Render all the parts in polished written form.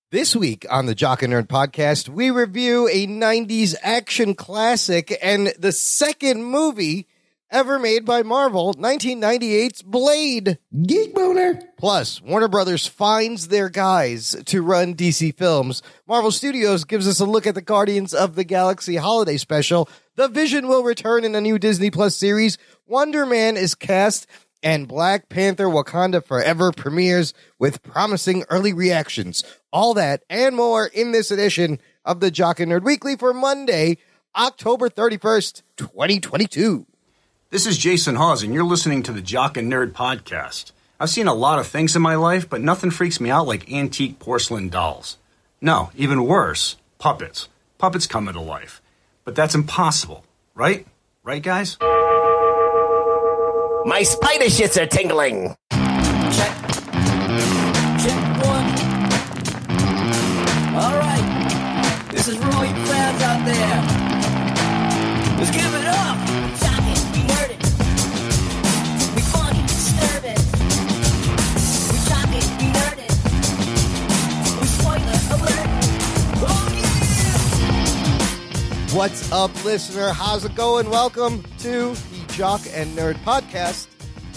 This week on the Jock and Nerd podcast, we review a 90s action classic and the second movie ever made by Marvel, 1998's Blade. Geek boner. Plus, Warner Brothers finds their guys to run DC films. Marvel Studios gives us a look at the Guardians of the Galaxy holiday special. The Vision will return in a new Disney Plus series. Wonder Man is cast. And Black Panther Wakanda Forever premieres with promising early reactions. All that and more in this edition of the Jock and Nerd Weekly for Monday, October 31st, 2022. This is Jason Hawes, and you're listening to the Jock and Nerd podcast. I've seen a lot of things in my life, but nothing freaks me out like antique porcelain dolls. No, even worse, puppets. Puppets come into life. But that's impossible, right? Right, guys? My spider shits are tingling. Check. Check one. All right. This is for all you fans out there. Let's give it up. Shock it, we nerd it. We funny, disturb it. We shock it, we nerd it. We spoiler alert. Oh yeah! What's up, listener? How's it going? Welcome to the Jock and Nerd podcast,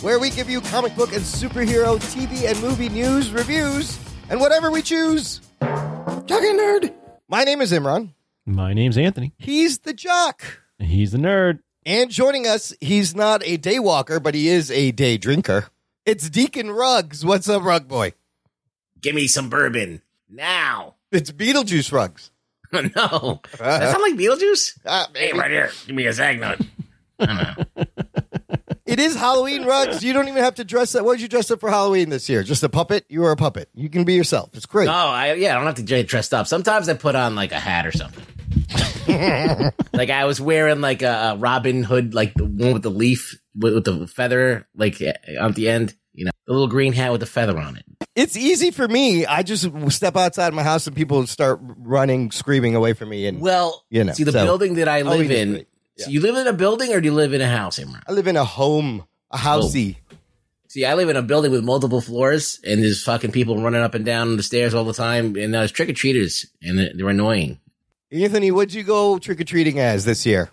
where we give you comic book and superhero TV and movie news, reviews, and whatever we choose. Jock and Nerd. My name is Imran. My name's Anthony. He's the Jock. He's the nerd. And joining us, he's not a day walker, but he is a day drinker. It's Deacon Ruggs. What's up, Rug Boy? Give me some bourbon. Now. It's Beetlejuice Ruggs. No. That sound like Beetlejuice? Hey, Maybe. right here. Give me a Zagnut. I don't know. It is Halloween, Ruggs. You don't even have to dress up. What did you dress up for Halloween this year? Just a puppet? You are a puppet. You can be yourself. It's great. No, I don't have to get dressed up. Sometimes I put on like a hat or something. Like I was wearing like a Robin Hood, like the one with the leaf with the feather, like on the end, you know, the little green hat with the feather on it. It's easy for me. I just step outside my house and people start running, screaming away from me. And Well, you know, see, the so building that I live Halloween is in. great. Yeah. So you live in a building or do you live in a house, Imran? I live in a home, a housey. See, I live in a building with multiple floors, and there's fucking people running up and down the stairs all the time, and there's trick-or-treaters, and they're annoying. Anthony, what'd you go trick-or-treating as this year?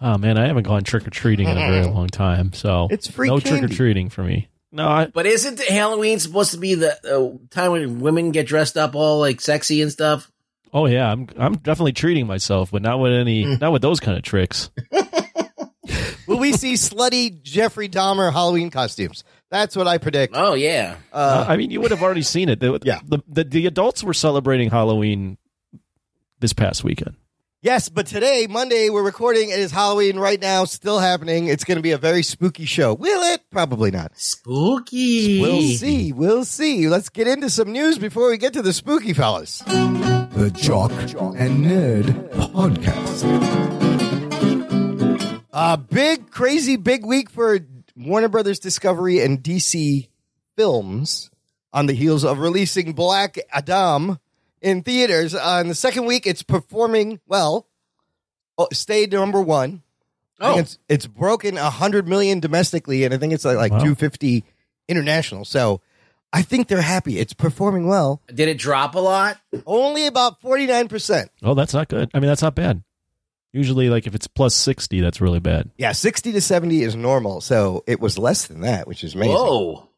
Oh, man, I haven't gone trick-or-treating in a very long time, so It's free no candy. trick-or-treating for me. No, But isn't Halloween supposed to be the time when women get dressed up all, like, sexy and stuff? oh, yeah, I'm definitely treating myself, but not with those kind of tricks. Will we see slutty Jeffrey Dahmer Halloween costumes? That's what I predict. Oh, yeah. I mean, you would have already seen it. Yeah. The adults were celebrating Halloween this past weekend. Yes, but today, Monday, we're recording. It is Halloween right now, still happening. It's going to be a very spooky show. Will it? Probably not. Spooky. We'll see. We'll see. Let's get into some news before we get to the spooky fellas. The Jock and Nerd podcast. Big, crazy, big week for Warner Brothers Discovery and DC Films on the heels of releasing Black Adam in theaters. In the second week, it's performing well. Stayed number one. I think it's broken 100 million domestically, and I think it's like Wow. 250 international. So I think they're happy. It's performing well. Did it drop a lot? Only about 49%. Oh, that's not good. I mean, that's not bad. Usually, like, if it's plus 60, that's really bad. Yeah, 60 to 70 is normal. So it was less than that, which is amazing. Whoa.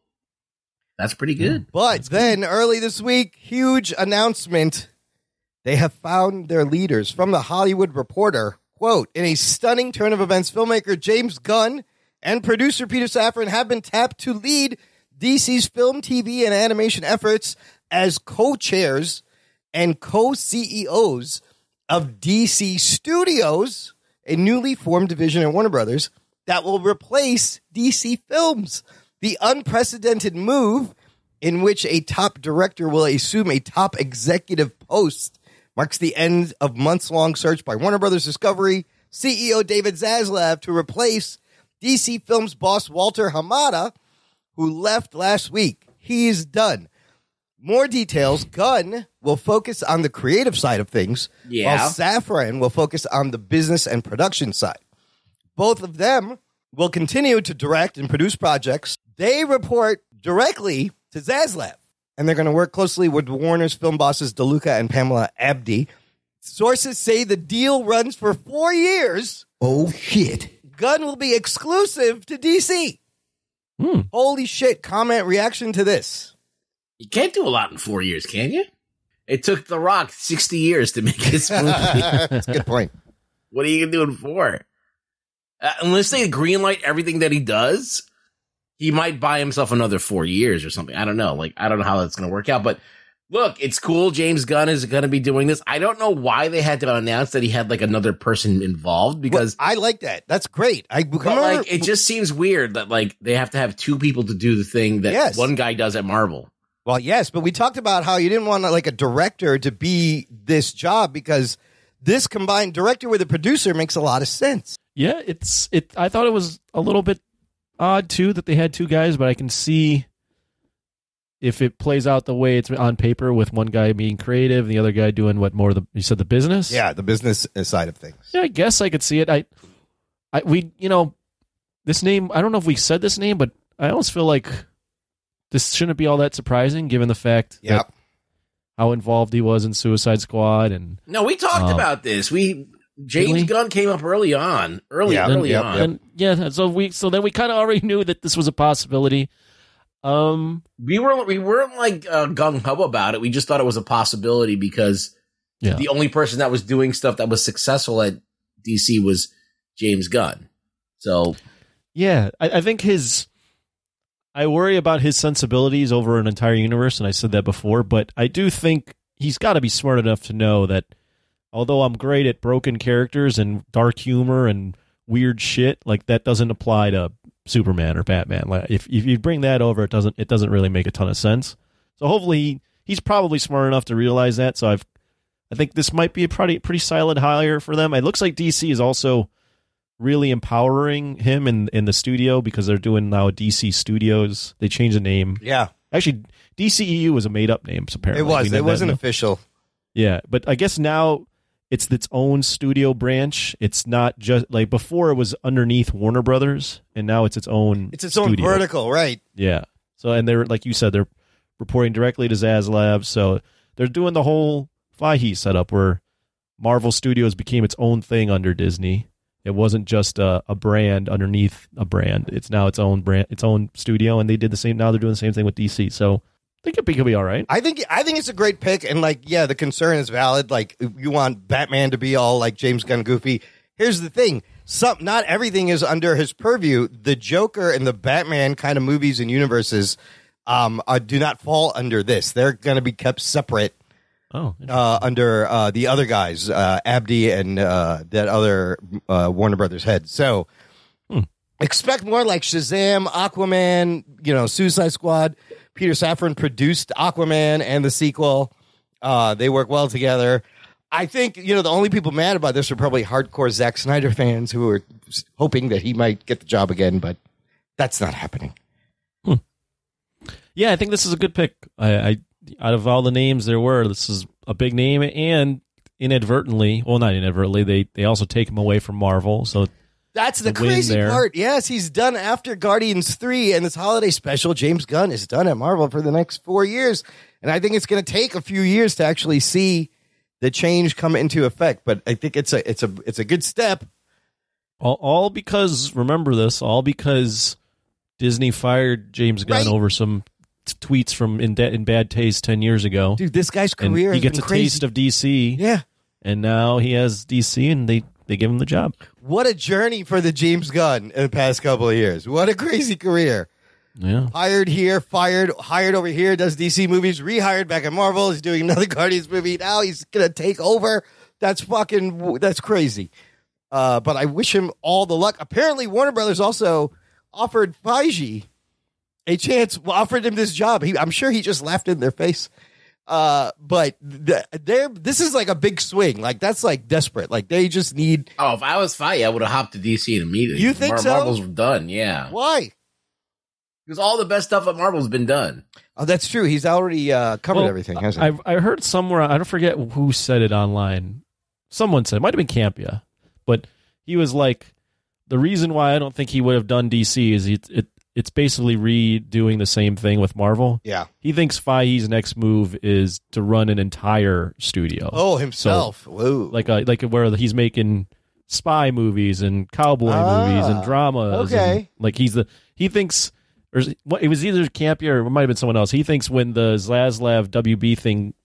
That's pretty good. But then early this week, huge announcement. They have found their leaders. From the Hollywood Reporter, quote, in a stunning turn of events, filmmaker James Gunn and producer Peter Safran have been tapped to lead DC's film, TV, and animation efforts as co-chairs and co-CEOs of DC Studios, a newly formed division at Warner Brothers that will replace DC Films. The unprecedented move in which a top director will assume a top executive post marks the end of months-long search by Warner Brothers Discovery CEO David Zaslav to replace DC Films boss Walter Hamada, who left last week. He is done. More details. Gunn will focus on the creative side of things, while Safran will focus on the business and production side. Both of them will continue to direct and produce projects. They report directly to Zaslav. and they're going to work closely with Warner's film bosses DeLuca and Pamela Abdi. Sources say the deal runs for 4 years. Oh, shit. Gunn will be exclusive to DC. Holy shit. Comment reaction to this. You can't do a lot in 4 years, can you? It took The Rock 60 years to make this movie. That's a good point. What are you going to do it for? Unless they greenlight everything that he does, he might buy himself another 4 years or something. I don't know. Like, I don't know how that's going to work out. But look, it's cool. James Gunn is going to be doing this. I don't know why they had to announce that he had like another person involved because I like that. That's great. Like, it just seems weird that like they have to have two people to do the thing that one guy does at Marvel. Well, yes, but we talked about how you didn't want like a director to be this job because this combined director with a producer makes a lot of sense. Yeah, I thought it was a little bit odd too that they had two guys, but I can see if it plays out the way it's on paper with one guy being creative and the other guy doing you said the business? Yeah, the business side of things. Yeah, I guess I could see it. This name, I don't know if we said this name, but I almost feel like this shouldn't be all that surprising given the fact that how involved he was in Suicide Squad. And no, we talked about this. James Gunn came up early on. Early on. So then we kind of already knew that this was a possibility. We weren't like gung ho about it. We just thought it was a possibility because the only person that was doing stuff that was successful at DC was James Gunn. So yeah, I think I worry about his sensibilities over an entire universe, and I said that before, but I do think he's got to be smart enough to know that although I'm great at broken characters and dark humor and weird shit, like that doesn't apply to Superman or Batman. Like if you bring that over, it doesn't really make a ton of sense. So hopefully he's probably smart enough to realize that. So I think this might be a pretty solid hire for them. It looks like DC is also really empowering him in the studio because they're doing now DC Studios. They changed the name. Yeah. Actually, DCEU was a made-up name, apparently. It wasn't official. Yeah, but I guess now it's its own studio branch. It's not just like before it was underneath Warner Brothers, and now it's its own own vertical, right? Yeah. So, and they're, like you said, they're reporting directly to Zaslav. So they're doing the whole Fahey setup where Marvel Studios became its own thing under Disney. It wasn't just a brand underneath a brand. It's now its own brand, its own studio, and they did the same. Now they're doing the same thing with DC. So I think it could be all right. I think it's a great pick, and like, yeah, the concern is valid. Like, you want Batman to be all like James Gunn goofy. Here's the thing: not everything is under his purview. The Joker and the Batman kind of movies and universes do not fall under this. They're going to be kept separate. Under the other guys, Abdi and that other Warner Brothers head. So expect more like Shazam, Aquaman, Suicide Squad. Peter Safran produced Aquaman and the sequel. They work well together. I think, the only people mad about this are probably hardcore Zack Snyder fans who are hoping that he might get the job again, but that's not happening. Yeah, I think this is a good pick. I out of all the names there were, this is a big name, and not inadvertently, they also take him away from Marvel. So that's the crazy part. Yes, he's done after Guardians 3 and this holiday special. James Gunn is done at Marvel for the next 4 years, and I think it's going to take a few years to actually see the change come into effect. But I think it's a good step. All because, remember this, all because Disney fired James Gunn over some tweets from in bad taste 10 years ago. Dude, this guy's career he gets a crazy. taste of DC. Yeah. And now he has DC, and they give him the job. What a journey for the James Gunn in the past couple of years. What a crazy career. Yeah. Hired here, fired, hired over here, does DC movies, rehired back at Marvel. He's doing another Guardians movie. Now he's going to take over. That's crazy. But I wish him all the luck. Apparently, Warner Brothers also offered Feige a chance, offered him this job. I'm sure he just laughed in their face. But this is like a big swing. Like, that's like desperate. Like, they just need. Oh, if I was Feige, I would have hopped to DC immediately. You think so? Marvel's done, yeah. Why? Because all the best stuff at Marvel's been done. Oh, that's true. He's already covered everything, hasn't he? I heard somewhere, I don't forget who said it online. Someone said, it might have been Campia, but he was like, the reason why I don't think he would have done DC is it's basically redoing the same thing with Marvel. Yeah. He thinks Feige's next move is to run an entire studio. Oh, himself. So, Whoa. like where he's making spy movies and cowboy movies and dramas. Okay. And, he thinks, or it was either Campy or it might have been someone else. He thinks when the Zaslav WB thing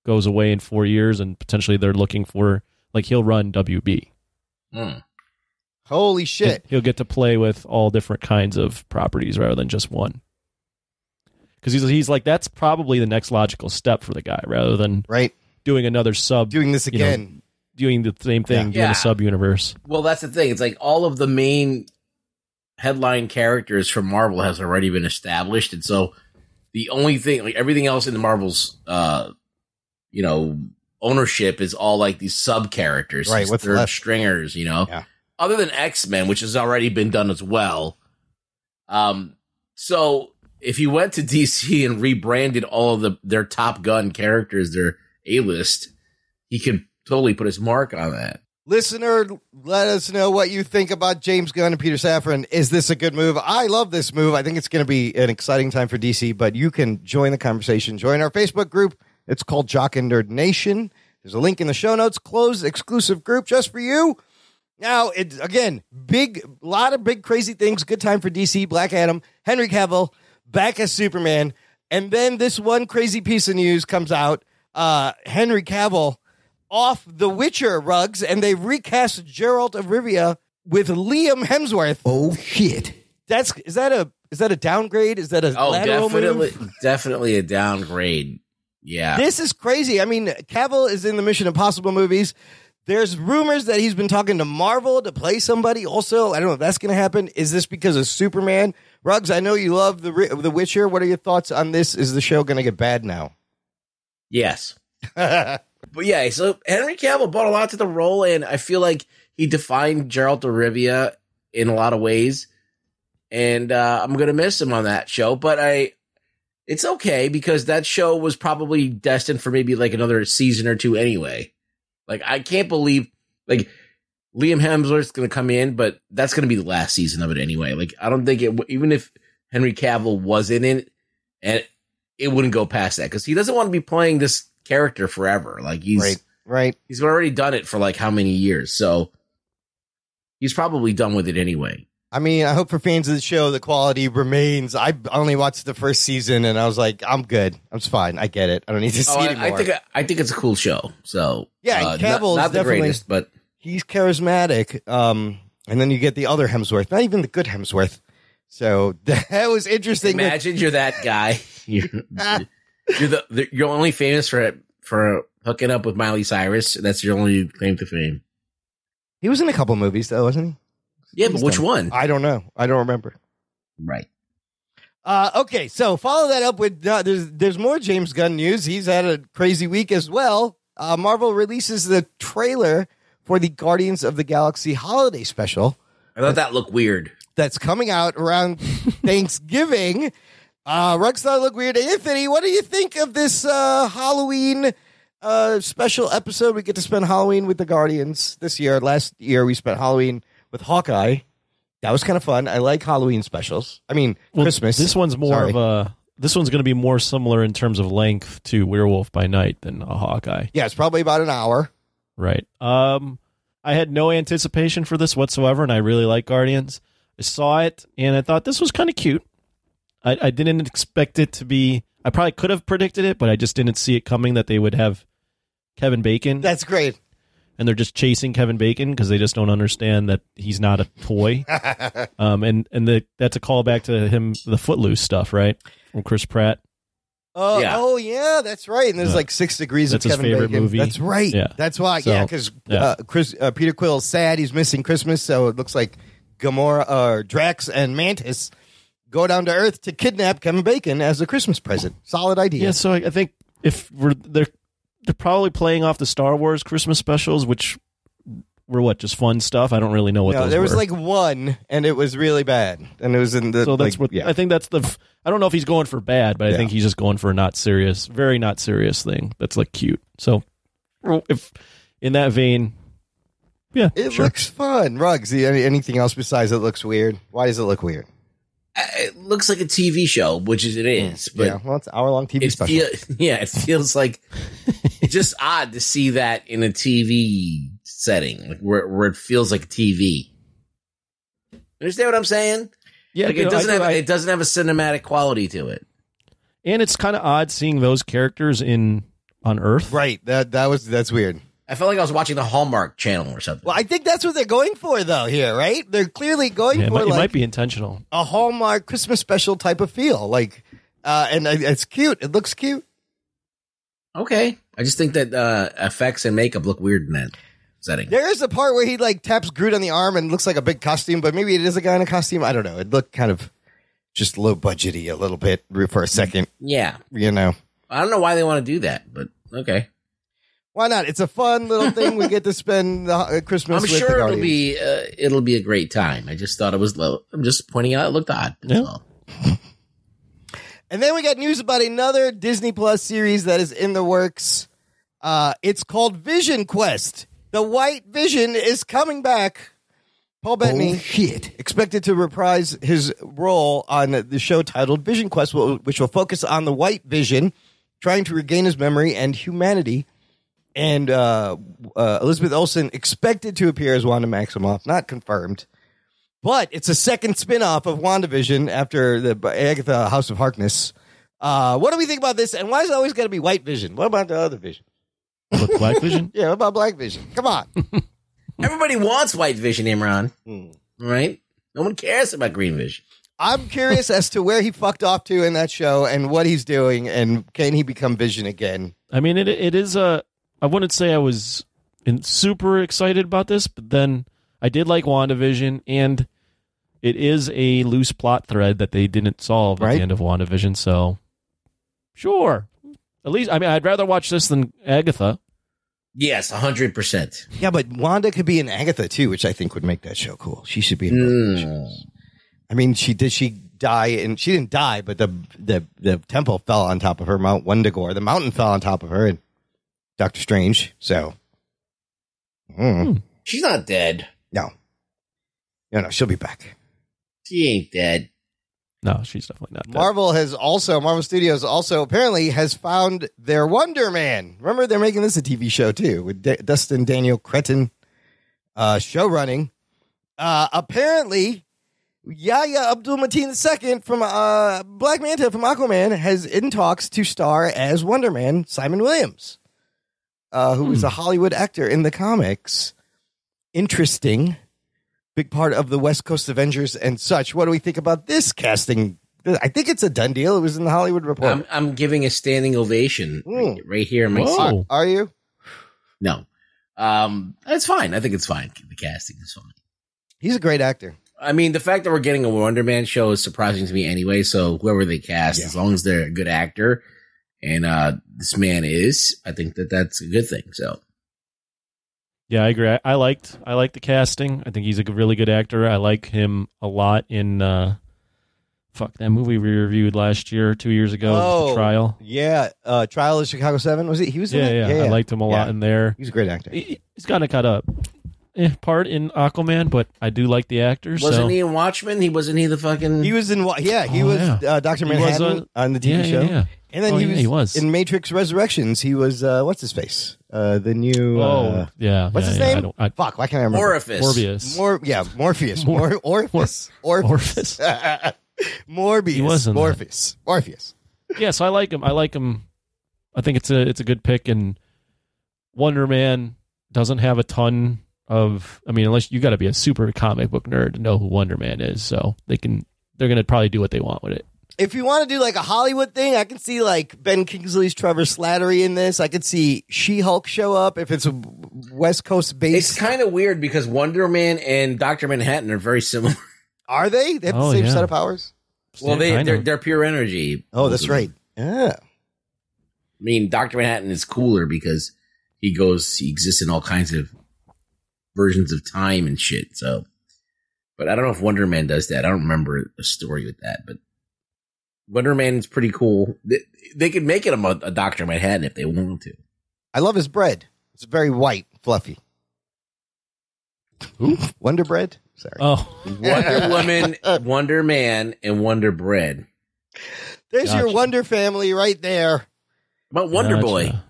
goes away in 4 years and potentially they're looking for, like, he'll run WB. Holy shit. He'll get to play with all different kinds of properties rather than just one. Because he's like, that's probably the next logical step for the guy rather than doing another sub. Doing this again. Doing the same thing, doing a sub universe. Well, that's the thing. It's like all of the main headline characters from Marvel has already been established. And so the only thing, like everything else in the Marvel's, ownership is all like these sub characters, right? These What's third left? stringers, Yeah. Other than X-Men, which has already been done as well. So if you went to DC and rebranded all of their Top Gun characters, their A-list, he could totally put his mark on that. Listener, let us know what you think about James Gunn and Peter Safran. Is this a good move? I love this move. I think it's going to be an exciting time for DC, but you can join the conversation. Join our Facebook group. It's called Jock and Nerd Nation. There's a link in the show notes. Closed exclusive group just for you. Now, it's, again, lot of big, crazy things. Good time for DC. Black Adam, Henry Cavill, back as Superman. And then this one crazy piece of news comes out. Henry Cavill off The Witcher rugs, and they recast Geralt of Rivia with Liam Hemsworth. Oh, shit. Is that a downgrade? Is that a lateral move? Definitely a downgrade. Yeah. This is crazy. I mean, Cavill is in the Mission Impossible movies. There's rumors that he's been talking to Marvel to play somebody also. I don't know if that's going to happen. Is this because of Superman? Ruggs, I know you love The Witcher. What are your thoughts on this? Is the show going to get bad now? Yes. But yeah, so Henry Cavill brought a lot to the role, and I feel like he defined Geralt of Rivia in a lot of ways. And I'm going to miss him on that show, but it's okay because that show was probably destined for maybe like another season or two anyway. Like, I can't believe, like, Liam Hemsworth's going to come in, but that's going to be the last season of it anyway. Like, I don't think even if Henry Cavill was in it, and it wouldn't go past that because he doesn't want to be playing this character forever. Like, he's already done it for like how many years. So he's probably done with it anyway. I mean, I hope for fans of the show, the quality remains. I only watched the first season, and I was like, I'm good. I'm fine. I get it. I don't need to see it anymore. I think it's a cool show. So yeah, Cavill not is the definitely greatest, but he's charismatic. And then you get the other Hemsworth, not even the good Hemsworth. So that was interesting. Imagine you're that guy. You're only famous for hooking up with Miley Cyrus. That's your only claim to fame. He was in a couple movies, though, wasn't he? Yeah, but which one? I don't know. I don't remember. Right. Okay, so follow that up with there's more James Gunn news. He's had a crazy week as well. Marvel releases the trailer for the Guardians of the Galaxy holiday special. I thought that looked weird. That's coming out around Thanksgiving. Ruggs thought it looked weird. Anthony, what do you think of this Halloween special episode? We get to spend Halloween with the Guardians this year. Last year we spent Halloween with Hawkeye. That was kind of fun. I like Halloween specials. I mean, Christmas. This one's this one's going to be more similar in terms of length to Werewolf by Night than a Hawkeye. Yeah, it's probably about an hour. Right. I had no anticipation for this whatsoever, and I really like Guardians. I saw it, and I thought this was kind of cute. I didn't expect it to be... I probably could have predicted it, but I just didn't see it coming that they would have Kevin Bacon. That's great. And they're just chasing Kevin Bacon because they just don't understand that he's not a toy. That's a callback to him, the Footloose stuff, right? From Chris Pratt. Oh, yeah, that's right. And there's like 6 Degrees that's of Kevin his favorite Bacon. movie. That's right. Yeah. That's why. So, because Peter Quill's sad. He's missing Christmas, so it looks like Gamora, Drax, and Mantis go down to Earth to kidnap Kevin Bacon as a Christmas present. Solid idea. Yeah, so I think if they're probably playing off the Star Wars Christmas specials, which were just fun stuff. I don't really know what those were. There was like one, and it was really bad, and it was in the. So that's I think that's I don't know if he's going for bad, but I think he's just going for a very not serious thing that's like cute. So if in that vein, yeah, it looks fun. Ruggs, anything else besides it looks weird? Why does it look weird? looks like a TV show, which it is. But yeah, well, it's an hour-long TV special. It feels like it's just odd to see that in a TV setting, like where it feels like TV. Understand what I'm saying? Yeah, like it doesn't have a cinematic quality to it. And it's kind of odd seeing those characters on Earth. Right. That's weird. I felt like I was watching the Hallmark Channel or something. Well, I think that's what they're going for, though, here, right? They're clearly going for it might be intentional. A Hallmark Christmas special type of feel. Like, and it's cute. It looks cute. Okay. I just think that effects and makeup look weird in that setting. There is a part where he like taps Groot on the arm and looks like a big costume, but maybe it is a guy in a costume. I don't know. It looked kind of just low budgety a little bit for a second. Yeah. You know. I don't know why they want to do that, but okay. Why not? It's a fun little thing. We get to spend Christmas. I'm sure it'll be a great time. I just thought it was low. I'm just pointing out it looked odd. That's all. And then we got news about another Disney Plus series that is in the works. It's called Vision Quest. The White Vision is coming back. Paul Bettany expected to reprise his role on the show titled Vision Quest, which will focus on the White Vision trying to regain his memory and humanity. And Elizabeth Olsen expected to appear as Wanda Maximoff, not confirmed. But it's a second spinoff of WandaVision after the Agatha House of Harkness. What do we think about this? And why is it always got to be White Vision? What about the other Vision? What, Black Vision? Yeah, what about Black Vision? Come on. Everybody wants White Vision, Imran. Right? No one cares about Green Vision. I'm curious as to where he fucked off to in that show and what he's doing, and can he become Vision again? I mean, it is a... I wouldn't say I was super excited about this, but then I did like WandaVision, and it is a loose plot thread that they didn't solve at the end of WandaVision, so sure. At least, I mean, I'd rather watch this than Agatha. Yes, 100%. Yeah, but Wanda could be in Agatha, too, which I think would make that show cool. She should be in both shows. I mean, she die? And she didn't die, but the temple fell on top of her, Mount Wendigore. The mountain fell on top of her, and Doctor Strange, so. She's not dead. No, she'll be back. She ain't dead. No, she's definitely not dead. Marvel Studios also apparently has found their Wonder Man. Remember, they're making this a TV show, too, with Dustin Daniel Cretton show running. Apparently, Yahya Abdul-Mateen II from Black Manta from Aquaman has in talks to star as Wonder Man Simon Williams. Who is a Hollywood actor in the comics. Interesting. Big part of the West Coast Avengers and such. What do we think about this casting? I think it's a done deal. It was in the Hollywood Reporter. I'm giving a standing ovation right here in my seat. Are you? No. It's fine. I think it's fine. The casting is fine. He's a great actor. I mean, the fact that we're getting a Wonder Man show is surprising to me anyway, so whoever they cast, as long as they're a good actor, and this man is, I think that's a good thing. So, yeah, I agree. I liked the casting. I think he's a really good actor. I like him a lot in that movie we reviewed last year, 2 years ago, The Trial. Yeah, Trial of Chicago 7. Was he? He was in it? Yeah. I liked him a lot in there. He's a great actor. He's kind of cut up. Part in Aquaman, but I do like the actor. Wasn't he in Watchmen? He was the fucking. He was in Dr. Manhattan on the TV show. Yeah. And then he was in Matrix Resurrections. He was what's his face? The new what's his name? Fuck, why can't I remember? Morpheus. Morpheus. Orifice. Morbius. He wasn't Morpheus. Yeah, so I like him. I think it's a good pick, and Wonder Man doesn't have a ton of, I mean, unless you got to be a super comic book nerd to know who Wonder Man is, so they're going to probably do what they want with it. If you want to do like a Hollywood thing, I can see like Ben Kingsley's Trevor Slattery in this. I could see She-Hulk show up if it's a West Coast base. It's kind of weird because Wonder Man and Dr. Manhattan are very similar. Are they? They have the same set of powers? Well, they're pure energy. Oh, that's right. Yeah. I mean, Dr. Manhattan is cooler because he exists in all kinds of versions of time and shit. So, but I don't know if Wonder Man does that. I don't remember a story with that, but Wonder Man's pretty cool. They could make it a Dr. Manhattan if they wanted to. I love his bread. It's very white, fluffy. Who? Wonder Bread? Sorry. Oh, Wonder Woman, Wonder Man, and Wonder Bread. There's your Gotcha. Wonder family right there. About Wonder Boy. Gotcha.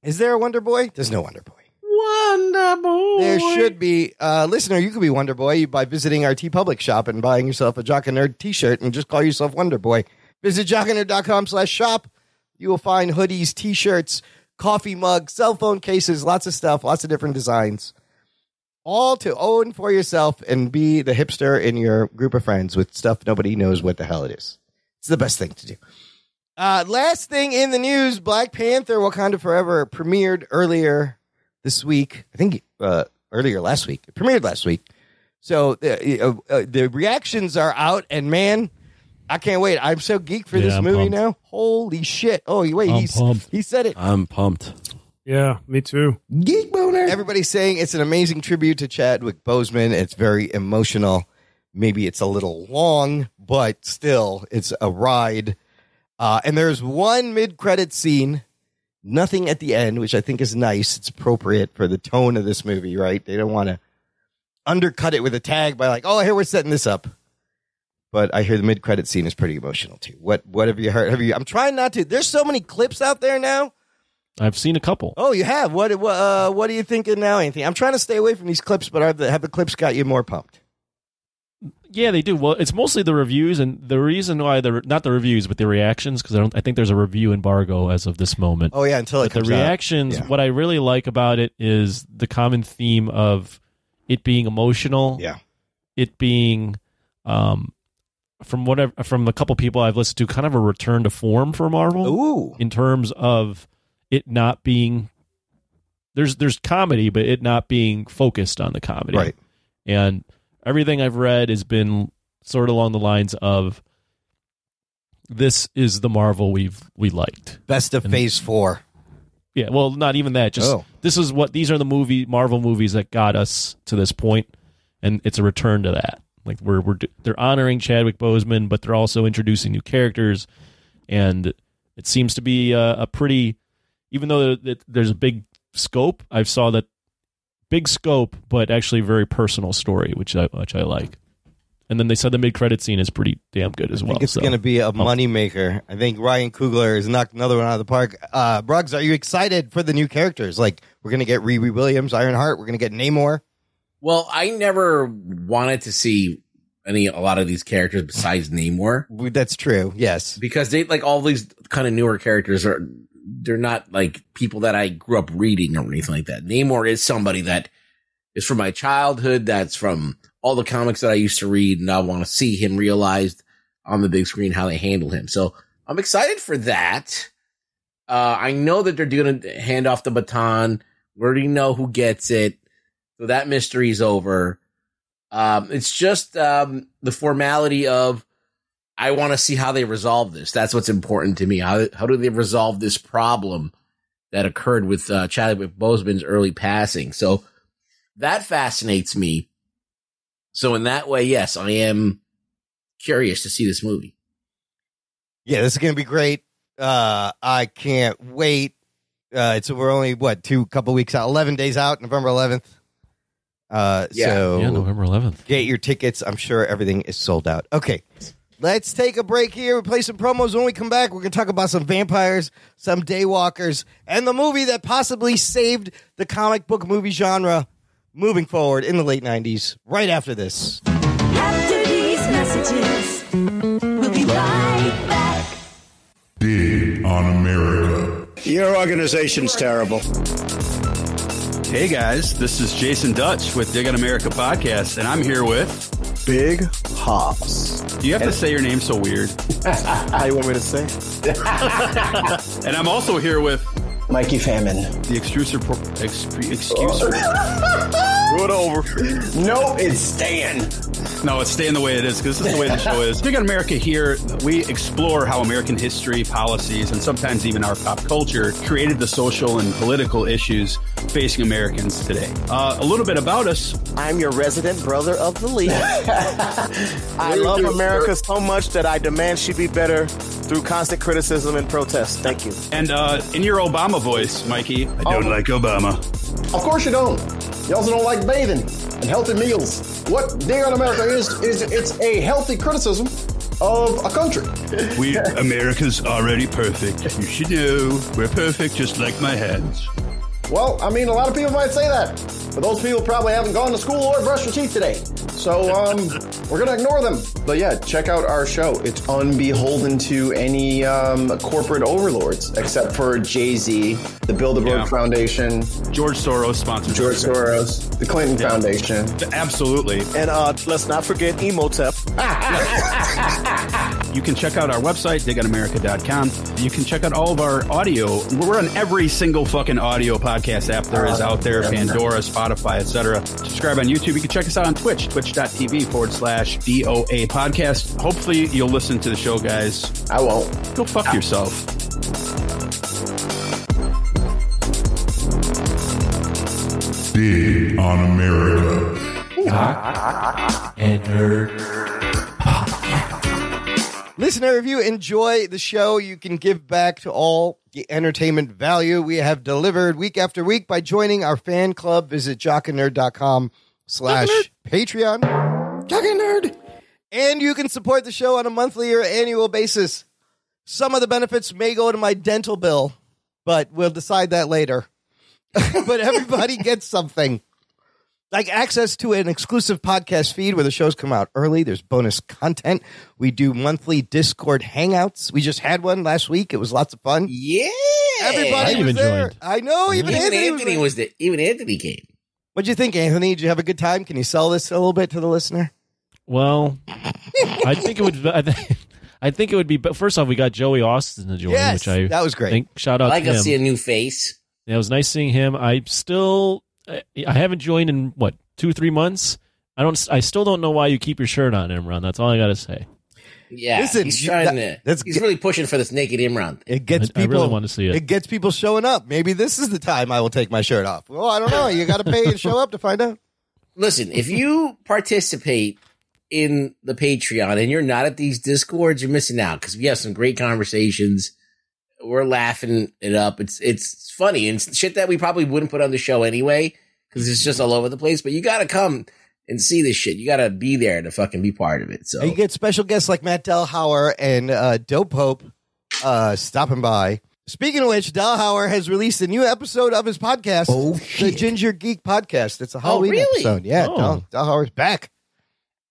Is there a Wonder Boy? There's no Wonder Boy. Wonder Boy. There should be. Listener, you could be Wonder Boy by visiting our TeePublic shop and buying yourself a Jock and Nerd t-shirt and just call yourself Wonder Boy. Visit jockandnerd.com/shop. You will find hoodies, t-shirts, coffee mugs, cell phone cases, lots of stuff, lots of different designs. All to own for yourself and be the hipster in your group of friends with stuff nobody knows what the hell it is. It's the best thing to do. Last thing in the news, Black Panther Wakanda Forever premiered earlier this week. I think earlier last week. It premiered last week. So the reactions are out, and man, I can't wait. I'm so geeked for this I'm movie pumped. now. Holy shit. Oh, wait, I'm pumped. he said it. I'm pumped. Yeah, me too. Geek boner. Everybody's saying it's an amazing tribute to Chadwick Boseman. It's very emotional. Maybe it's a little long, but still, it's a ride. And there's one mid-credit scene, nothing at the end, which I think is nice. It's appropriate for the tone of this movie, right? They don't want to undercut it with a tag by like, oh, here we're setting this up. But I hear the mid-credit scene is pretty emotional too. What have you heard? I'm trying not to. There's so many clips out there now. I've seen a couple. Oh, you have? What are you thinking now, Anthony? I'm trying to stay away from these clips, but have the clips got you more pumped? Yeah, they do. Well, it's mostly the reviews, and the reason why not the reviews, but the reactions, because I think there's a review embargo as of this moment. Oh yeah, until it But the comes out. reactions, Yeah. what I really like about it is the common theme of it being emotional. Yeah. It being, from a couple people I've listened to, kind of a return to form for Marvel. Ooh. In terms of it not being, there's comedy, but it not being focused on the comedy. Right. And everything I've read has been sort of along the lines of, this is the Marvel we liked. Best of Phase 4. Yeah, well, not even that. Just these are the Marvel movies that got us to this point, and it's a return to that. Like they're honoring Chadwick Boseman, but they're also introducing new characters, and it seems to be a pretty, even though there's a big scope, I saw that big scope, but actually very personal story, which I like. And then they said the mid-credit scene is pretty damn good as well. I think it's going to be a moneymaker. I think Ryan Coogler has knocked another one out of the park. Bruggs, are you excited for the new characters? Like, we're going to get Riri Williams, Ironheart. We're going to get Namor. Well, I never wanted to see a lot of these characters besides Namor. That's true, yes. Because they, like, all these kind of newer characters they're not like people that I grew up reading or anything like that. Namor is somebody that is from my childhood, that's from all the comics that I used to read, and I want to see him realized on the big screen how they handle him. So I'm excited for that. I know that they're going to hand off the baton. We already know who gets it. So that mystery's over. It's just the formality of, I want to see how they resolve this. That's what's important to me. How do they resolve this problem that occurred with Chadwick Boseman's early passing? So that fascinates me. So in that way, yes, I am curious to see this movie. Yeah, this is going to be great. I can't wait. We're only, couple weeks out, 11 days out, November 11th. So November 11th. Get your tickets. I'm sure everything is sold out. Okay, let's take a break here. We'll play some promos. When we come back, we're going to talk about some vampires, some daywalkers, and the movie that possibly saved the comic book movie genre moving forward in the late 90s, right after this. After these messages, we'll be right back. Dig on America. Your organization's terrible. Hey guys, this is Jason Dutch with Dig on America podcast, and I'm here with Big Hops. Do you have to say your name so weird? How you want me to say? And I'm also here with Mikey Famine. the excuser. Go it over. No, it's Stan. No, it's staying the way it is because this is the way the show is. Dig on America here, we explore how American history, policies, and sometimes even our pop culture created the social and political issues facing Americans today. A little bit about us. I'm your resident brother of the league. I love America so much that I demand she be better through constant criticism and protest. Thank you. And in your Obama voice, Mikey, I don't like Obama. Of course you don't. You also don't like bathing and healthy meals. What Dig on America is it's a healthy criticism of a country. America's already perfect. You should know we're perfect, just like my hands. Well, I mean, a lot of people might say that, but those people probably haven't gone to school or brushed their teeth today. So, we're going to ignore them. But yeah, check out our show. It's unbeholden to any corporate overlords, except for Jay-Z, the Bilderberg Foundation. George Soros sponsors. George Soros, the Clinton Foundation. Absolutely. And let's not forget Emotep. You can check out our website, digonamerica.com. You can check out all of our audio. We're on every single fucking audio podcast app there is out there, Pandora, Spotify, etc. Subscribe on YouTube. You can check us out on Twitch, twitch.tv/DOA podcast. Hopefully you'll listen to the show, guys. I won't. Go fuck yourself. Dig on America. Jock and Nerd. Listener, if you enjoy the show, you can give back to all the entertainment value we have delivered week after week by joining our fan club. Visit jockandnerd.com/Patreon. Jock and Nerd. And you can support the show on a monthly or annual basis. Some of the benefits may go to my dental bill, but we'll decide that later. But everybody gets something. Like access to an exclusive podcast feed where the shows come out early. There's bonus content. We do monthly Discord hangouts. We just had one last week. It was lots of fun. Yeah. Everybody was there. Joined. I know. Even Anthony was there. Even Anthony came. What'd you think, Anthony? Did you have a good time? Can you sell this a little bit to the listener? Well, I think it would. I think it would be. But first off, we got Joey Austin to join, Yes, which that was great. Think, shout out I like to him. to see a new face. Yeah, it was nice seeing him. I haven't joined in 2-3 months. I still don't know why you keep your shirt on, Imran. That's all I got to say. Yeah, Listen, he's trying he's really pushing for this naked Imran. It gets I people. really want to see it. It gets people showing up. Maybe this is the time I will take my shirt off. Well, I don't know. You got to pay and show up to find out. Listen, if you participate in the Patreon and you're not at these Discords, you're missing out because we have some great conversations. We're laughing it up. It's funny and shit that we probably wouldn't put on the show anyway because it's just all over the place. But you got to come and see this shit. You got to be there to fucking be part of it. So And you get special guests like Matt Delhauer and Dope Hope stopping by. Speaking of which, Delhauer has released a new episode of his podcast, the Ginger Geek Podcast. It's a Halloween episode. Yeah, Delhauer's back.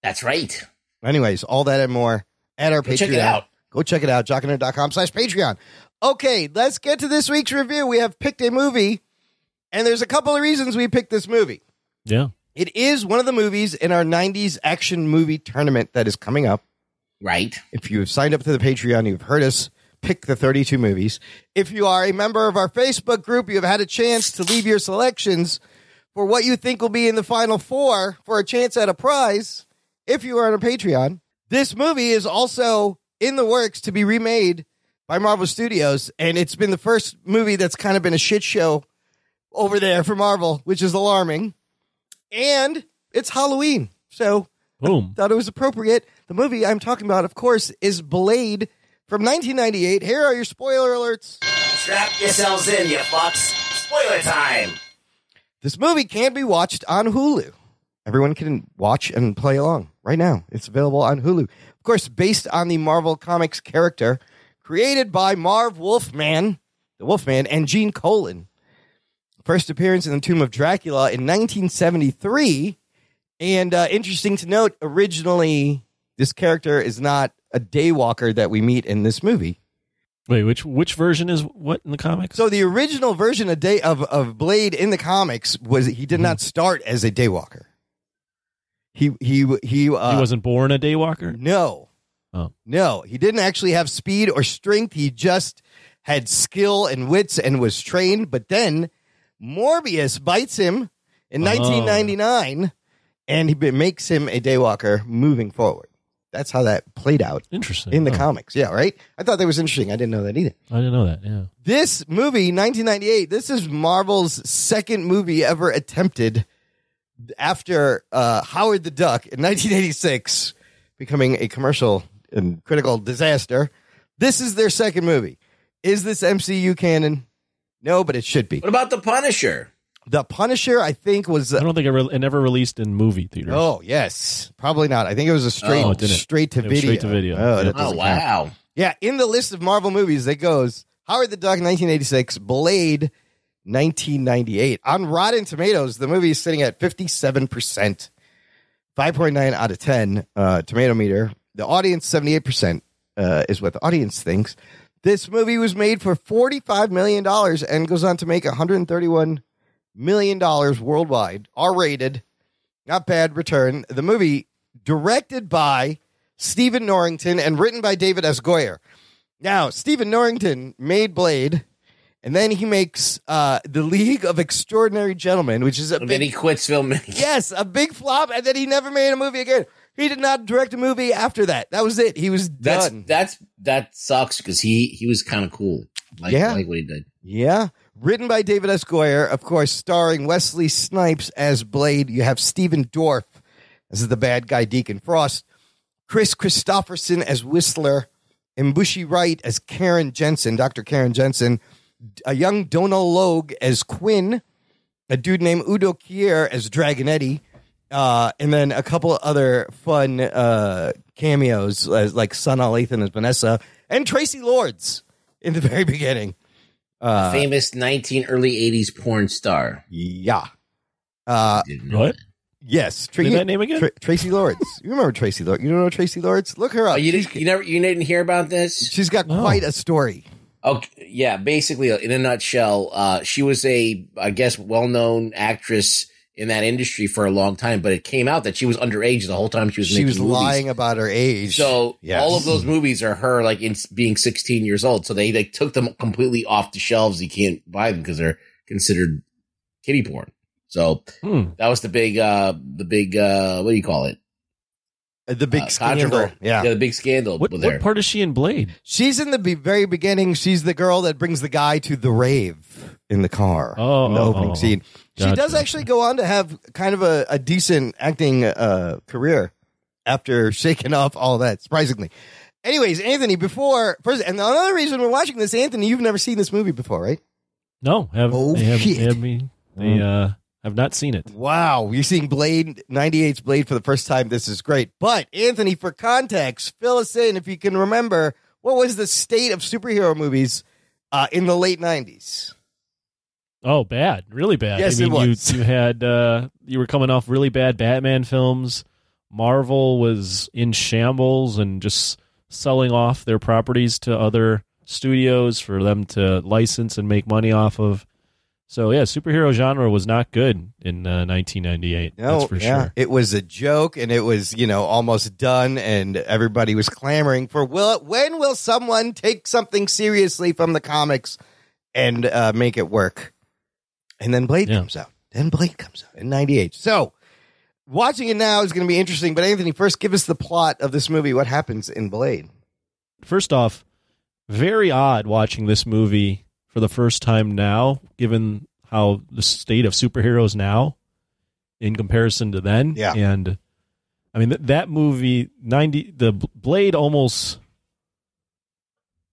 That's right. Anyways, all that and more at our Patreon. Check it out. Go check it out, jockandnerd.com/Patreon. Okay, let's get to this week's review. We have picked a movie, and there's a couple of reasons we picked this movie. Yeah. It is one of the movies in our 90s action movie tournament that is coming up. Right. If you have signed up to the Patreon, you've heard us pick the 32 movies. If you are a member of our Facebook group, you have had a chance to leave your selections for what you think will be in the final four for a chance at a prize. If you are on a Patreon, this movie is also in the works to be remade by Marvel Studios, and it's been the first movie that's kind of been a shit show over there for Marvel, which is alarming. And it's Halloween, so boom. I thought it was appropriate. The movie I'm talking about, of course, is Blade from 1998. Here are your spoiler alerts. Strap yourselves in, you fucks. Spoiler time. This movie can be watched on Hulu. Everyone can watch and play along right now. It's available on Hulu. Of course, based on the Marvel Comics character created by Marv Wolfman, the Wolfman, and Gene Colan. First appearance in the Tomb of Dracula in 1973. And interesting to note, originally, this character is not a daywalker that we meet in this movie. Wait, which version is what in the comics? So the original version of Blade in the comics was he did not start as a daywalker. He wasn't born a daywalker? No. Oh. No, he didn't actually have speed or strength. He just had skill and wits and was trained. But then Morbius bites him in 1999, and he makes him a daywalker moving forward. That's how that played out. Interesting. In the comics. Yeah, right? I thought that was interesting. I didn't know that either. I didn't know that, yeah. This movie, 1998, this is Marvel's second movie ever attempted after Howard the Duck in 1986, becoming a commercial and critical disaster. This is their second movie. Is this MCU canon? No, but it should be. What about The Punisher? The Punisher, I think, was. I don't think it never released in movie theaters. Oh, yes. Probably not. I think it was a straight, it didn't. straight to It was video. straight to video. Oh, that Oh, doesn't wow. count. Yeah, in the list of Marvel movies, it goes Howard the Duck, 1986, Blade, 1998. On Rotten Tomatoes, the movie is sitting at 57%, 5.9 out of 10 tomato meter. The audience, 78% is what the audience thinks. This movie was made for $45 million and goes on to make $131 million worldwide. R-rated. Not bad return. The movie, directed by Stephen Norrington and written by David S. Goyer. Now, Stephen Norrington made Blade, and then he makes The League of Extraordinary Gentlemen, which is a And big... then he quits filmmaking. Yes, a big flop, and then he never made a movie again. He did not direct a movie after that. That was it. He was done. That sucks because he was kind of cool. Like what he did. Yeah. Written by David S. Goyer, of course, starring Wesley Snipes as Blade. You have Stephen Dorff as the bad guy, Deacon Frost. Chris Christopherson as Whistler. And Bushy Wright as Karen Jensen, Dr. Karen Jensen. A young Donal Logue as Quinn. A dude named Udo Kier as Dragonetti. And then a couple other fun cameos, like Sana Lathan as Vanessa. And Tracy Lords in the very beginning. Famous early 80s porn star. Yeah. What? Yes. Say that name again? Tracy Lords. You remember Tracy Lords? You don't know Tracy Lords? Look her up. Oh, you didn't hear about this? She's got quite a story. Okay, yeah, basically, in a nutshell, she was a, I guess, well-known actress in that industry for a long time, but it came out that she was underage the whole time she was making movies. She was lying about her age. So Yes. all of those movies are her like in being 16 years old. So they took them completely off the shelves. You can't buy them because they're considered kiddie porn. So that was the big, what do you call it? The big scandal. Controversy. Yeah. The big scandal. What part is she in Blade? She's in the very beginning. She's the girl that brings the guy to the rave in the car. In the opening scene. She Gotcha. does actually go on to have kind of a decent acting career after shaking off all that, surprisingly. Anyways, Anthony, and another reason we're watching this, Anthony, you've never seen this movie before, right? No. Shit. They have not seen it. Wow, you're seeing Blade, 98's Blade for the first time. This is great. But, Anthony, for context, fill us in, if you can remember, what was the state of superhero movies in the late 90s? Oh, bad. Really bad. Yes, I mean, it was. you had, you were coming off really bad Batman films. Marvel was in shambles and just selling off their properties to other studios for them to license and make money off of. So, yeah, superhero genre was not good in 1998. No, that's for sure. It was a joke, and it was, almost done, and everybody was clamoring for, when will someone take something seriously from the comics and make it work? And then Blade comes out. in 98. So, watching it now is going to be interesting, but Anthony, first give us the plot of this movie. What happens in Blade? First off, very odd watching this movie for the first time now, given how the state of superheroes now in comparison to then. Yeah. And I mean, that movie, the Blade almost,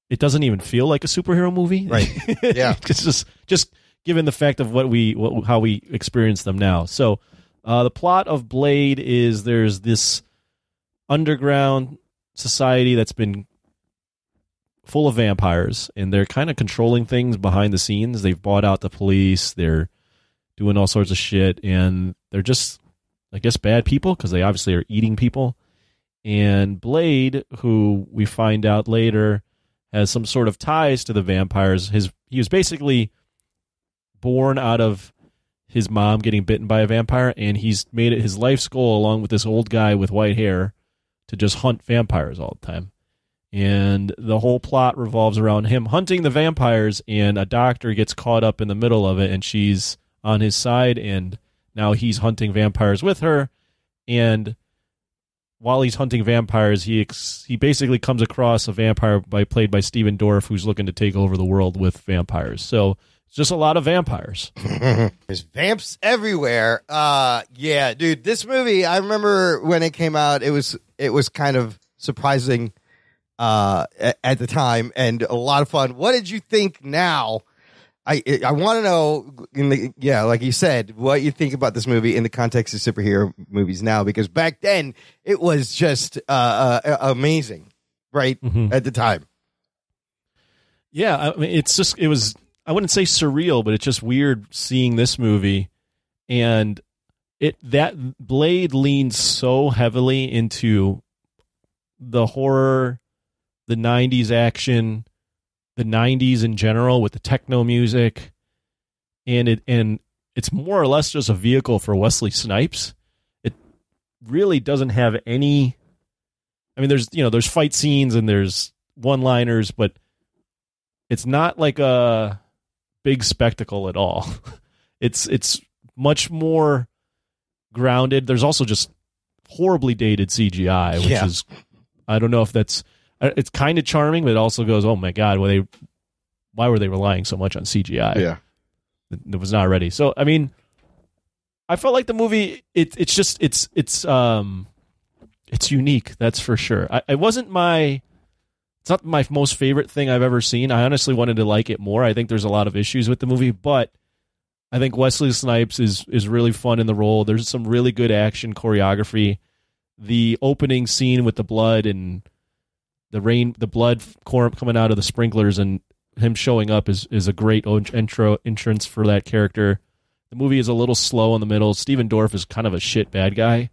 it doesn't even feel like a superhero movie. Right. Yeah. It's just given the fact of how we experience them now. So the plot of Blade is there's this underground society that's been full of vampires, and they're kind of controlling things behind the scenes. They've bought out the police. They're doing all sorts of shit, and they're just, I guess, bad people because they obviously are eating people. And Blade, who we find out later has some sort of ties to the vampires. He was basically born out of his mom getting bitten by a vampire, and he's made it his life's goal, along with this old guy with white hair, to just hunt vampires all the time. And the whole plot revolves around him hunting the vampires, and a doctor gets caught up in the middle of it, and she's on his side, and now he's hunting vampires with her. And while he's hunting vampires, he basically comes across a vampire played by Stephen Dorff, who's looking to take over the world with vampires. So it's just a lot of vampires. There's vamps everywhere. Yeah, dude, this movie, I remember when it came out, it was kind of surprising at the time and a lot of fun. What did you think now? I want to know, like you said, what you think about this movie in the context of superhero movies now, because back then it was just amazing, right? At the time. Yeah, I mean, it was, I wouldn't say surreal, but it's just weird seeing this movie, and that Blade leans so heavily into the horror, the 90s action, the 90s in general with the techno music, and it's more or less just a vehicle for Wesley Snipes. It really doesn't have any, I mean, there's fight scenes and there's one-liners, but it's not like a big spectacle at all. It's much more grounded. There's also just horribly dated CGI, which is, I don't know if that's, it's kind of charming, but it also goes, oh my God, why were they relying so much on CGI? Yeah. It was not ready. So, I mean, I felt like the movie, it's unique. That's for sure. It's not my most favorite thing I've ever seen. I honestly wanted to like it more. I think there's a lot of issues with the movie, but I think Wesley Snipes is really fun in the role. There's some really good action choreography. The opening scene with the blood and the blood coming out of the sprinklers and him showing up is a great entrance for that character. The movie is a little slow in the middle. Steven Dorff is kind of a shit bad guy,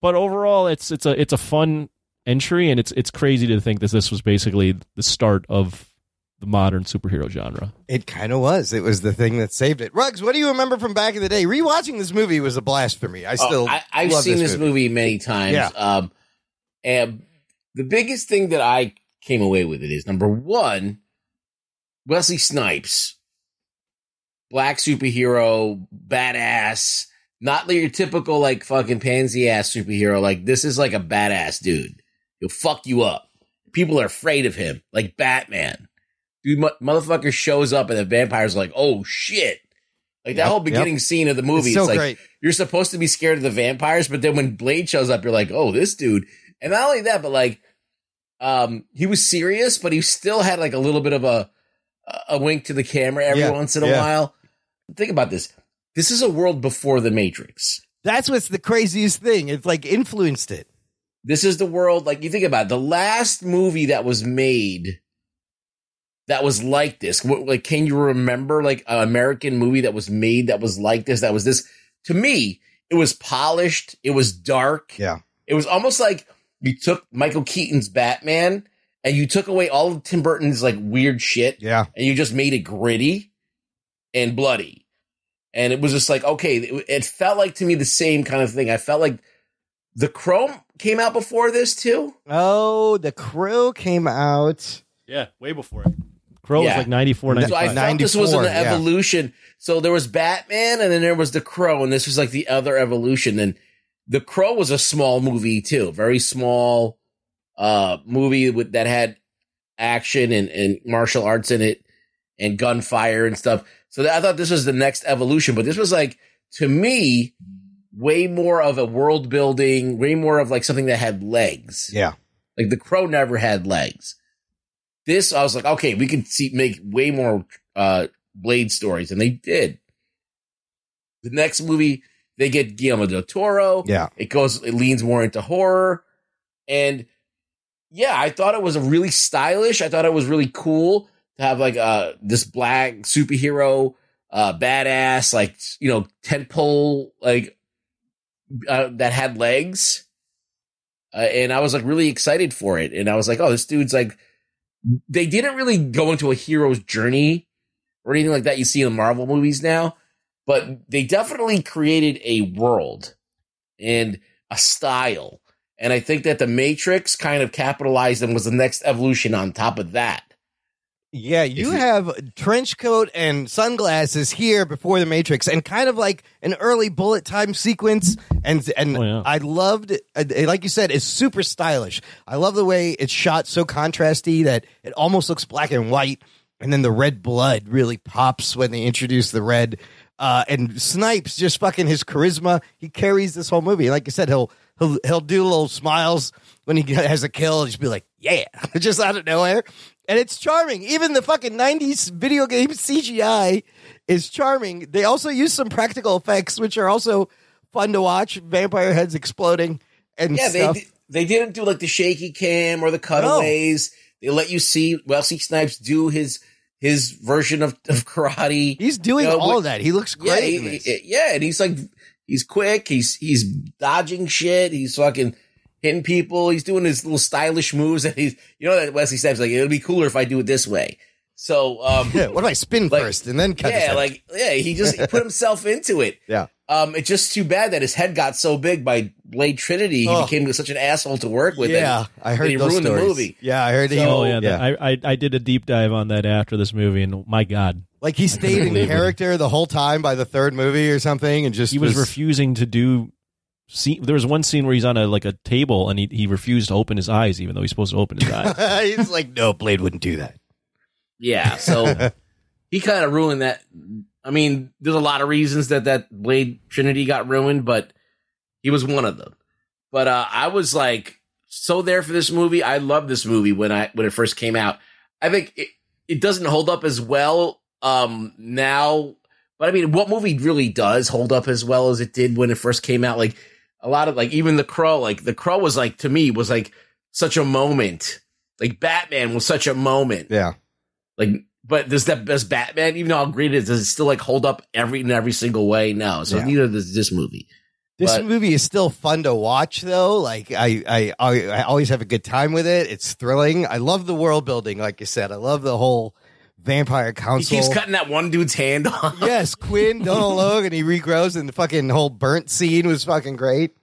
but overall it's a fun entry, and it's crazy to think that this was basically the start of the modern superhero genre. It kind of was. It was the thing that saved it. Ruggs, what do you remember from back in the day? Rewatching this movie was a blast for me. I've seen this movie many times. Yeah. And the biggest thing that I came away with it is, number one, Wesley Snipes, black superhero, badass, not like your typical like fucking pansy ass superhero. Like, this is like a badass dude. He'll fuck you up. People are afraid of him, like Batman. Dude, motherfucker shows up and the vampire's like, oh shit. Like that whole beginning scene of the movie. It's so like, great. You're supposed to be scared of the vampires, but then when Blade shows up, you're like, oh, this dude. And not only that, but like, he was serious, but he still had like a little bit of a wink to the camera every once in a while. Think about this. This is a world before the Matrix. That's what's the craziest thing. It's like influenced it. This is the world, like you think about it, the last movie that was made that was like this. Like, can you remember like an American movie that was made that was like this? That was this. To me, it was polished. It was dark. Yeah. It was almost like you took Michael Keaton's Batman and you took away all of Tim Burton's like weird shit. Yeah. And you just made it gritty and bloody. And it was just like, okay, it felt like to me the same kind of thing. I felt like The Crow came out before this too. Oh, The Crow came out. Yeah, way before it. Crow was like 94, 95. So I felt this was an evolution. So there was Batman and then there was The Crow, and this was like the other evolution. And The Crow was a small movie too, very small movie that had action and martial arts in it and gunfire and stuff. So I thought this was the next evolution, but this was like, to me, way more of a world building, way more of like something that had legs. Yeah. Like The Crow never had legs. This, I was like, okay, we can make way more Blade stories, and they did. The next movie, they get Guillermo del Toro. Yeah. It leans more into horror. And yeah, I thought it was really stylish. I thought it was really cool to have like this black superhero, badass, like, you know, tentpole, like that had legs. And I was like really excited for it. And I was like, oh, this dude's like, they didn't really go into a hero's journey or anything like that you see in the Marvel movies now, but they definitely created a world and a style. And I think that the Matrix kind of capitalized and was the next evolution on top of that. Yeah, you have trench coat and sunglasses here before the Matrix, and kind of like an early bullet time sequence. And I loved it. Like you said, it's super stylish. I love the way it's shot, so contrasty that it almost looks black and white. And then the red blood really pops when they introduce the red. And Snipes, just fucking his charisma, he carries this whole movie. Like I said, he'll do little smiles when he has a kill and just be like, yeah, just out of nowhere. And it's charming. Even the fucking 90s video game CGI is charming. They also use some practical effects, which are also fun to watch. Vampire heads exploding and stuff. They didn't do like the shaky cam or the cutaways. No. They let you see Wesley Snipes do his version of karate. He's doing all of that. He looks great. And he's like, he's quick. He's dodging shit. He's fucking hitting people. He's doing his little stylish moves. And that Wesley Snipes like, it'll be cooler if I do it this way. So, what if I spin first and then cut? He just put himself into it. Yeah. It's just too bad that his head got so big by Blade Trinity. He became such an asshole to work with. Yeah, I heard he those ruined stories. the movie. Yeah, I heard. I did a deep dive on that after this movie, and my God, like he stayed in character the whole time by the third movie or something, and he was refusing to do. There was one scene where he's on a table, and he refused to open his eyes, even though he's supposed to open his eyes. He's like, no, Blade wouldn't do that. Yeah, so he kind of ruined that. I mean, there's a lot of reasons that Blade Trinity got ruined, but he was one of them. But I was like so there for this movie. I loved this movie when it first came out. I think it doesn't hold up as well now, but I mean, what movie really does hold up as well as it did when it first came out? Like a lot of even The Crow. Like The Crow was to me was such a moment. Like Batman was such a moment. Yeah. But does Batman, even though how great it is, does it still hold up in every single way? No. So neither does this movie. This movie is still fun to watch, though. Like I always have a good time with it. It's thrilling. I love the world building, like you said. I love the whole vampire council. He keeps cutting that one dude's hand off. Yes, Quinn, Donald Logue, and he regrows, and the fucking whole burnt scene was fucking great.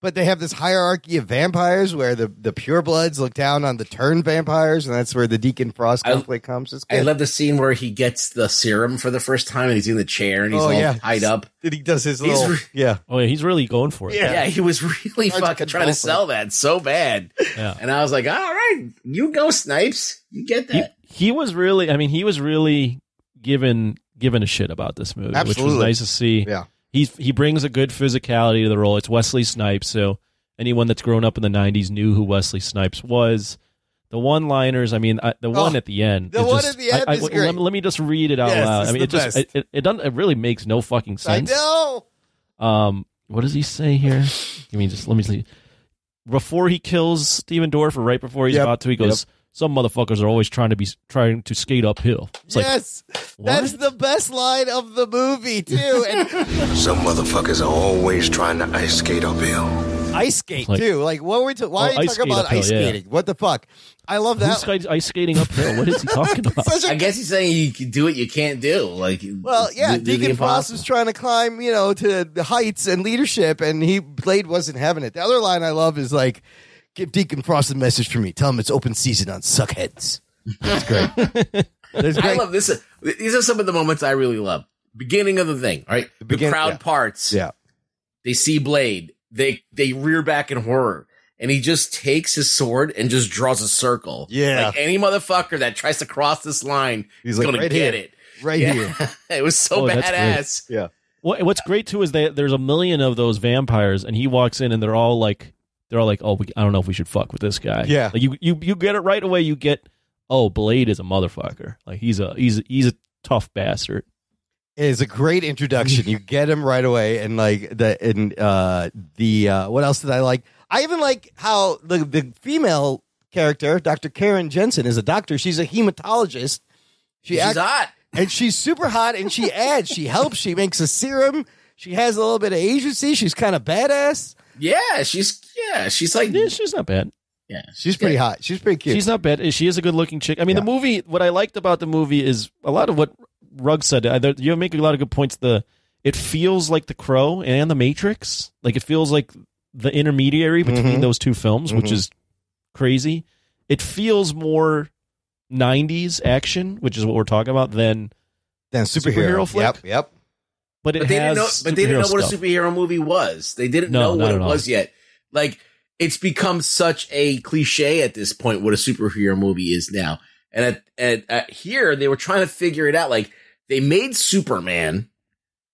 But they have this hierarchy of vampires where the purebloods look down on the turned vampires, and that's where the Deacon Frost conflict comes. I love the scene where he gets the serum for the first time, and he's in the chair, and he's all tied up. And he does his little... he's really going for it. Yeah, he was really fucking trying to sell that so bad. Yeah. And I was like, all right, you go, Snipes. You get that. He was really given a shit about this movie, Absolutely. Which was nice to see. Yeah. He brings a good physicality to the role. It's Wesley Snipes, so anyone that's grown up in the 90s knew who Wesley Snipes was. The one-liners, I mean, one at the end. The one at the end is great. Let me just read it out loud. I mean, it really makes no fucking sense. I know. What does he say here? Let me see. Before he kills Steven Dorff, or right before he's about to, he goes, some motherfuckers are always trying to skate uphill. It's yes, that's the best line of the movie too. And some motherfuckers are always trying to ice skate uphill. Ice skate too. Like what were why are you talking about ice skating? What the fuck? I love that. Who's ice skating uphill? What is he talking about? I guess he's saying you can do what you can't do. Deacon Frost was trying to climb, to the heights and leadership, and Blade wasn't having it. The other line I love is like, give Deacon Frost a message for me. Tell him it's open season on Suckheads. That's great. I love this. These are some of the moments I really love. Beginning of the thing, right? The crowd parts. Yeah. They see Blade. They rear back in horror. And he just takes his sword and just draws a circle. Yeah. Like any motherfucker that tries to cross this line is going to get it. Right here. It was so badass. Yeah. Well, what's great too is there's a million of those vampires, and he walks in and they're all like, oh, I don't know if we should fuck with this guy. Yeah. Like you get it right away. You get, oh, Blade is a motherfucker. Like he's a tough bastard. It is a great introduction. You get him right away, and what else did I like? I even like how the female character, Dr. Karen Jensen, is a doctor. She's a hematologist. She's hot. And she's super hot, and she helps. She makes a serum. She has a little bit of agency. She's kind of badass. Yeah, she's like... Yeah, she's not bad. Yeah. She's pretty hot. She's pretty cute. She's not bad. She is a good-looking chick. I mean, the movie, what I liked about the movie is a lot of what Rugg said. You make a lot of good points. It feels like The Crow and The Matrix. Like, it feels like the intermediary between those two films, which is crazy. It feels more 90s action, which is what we're talking about, than superhero flick. Yep. But they didn't know what a superhero movie was. They didn't know what it was yet. Like, it's become such a cliche at this point what a superhero movie is now. And at here, they were trying to figure it out. Like, they made Superman,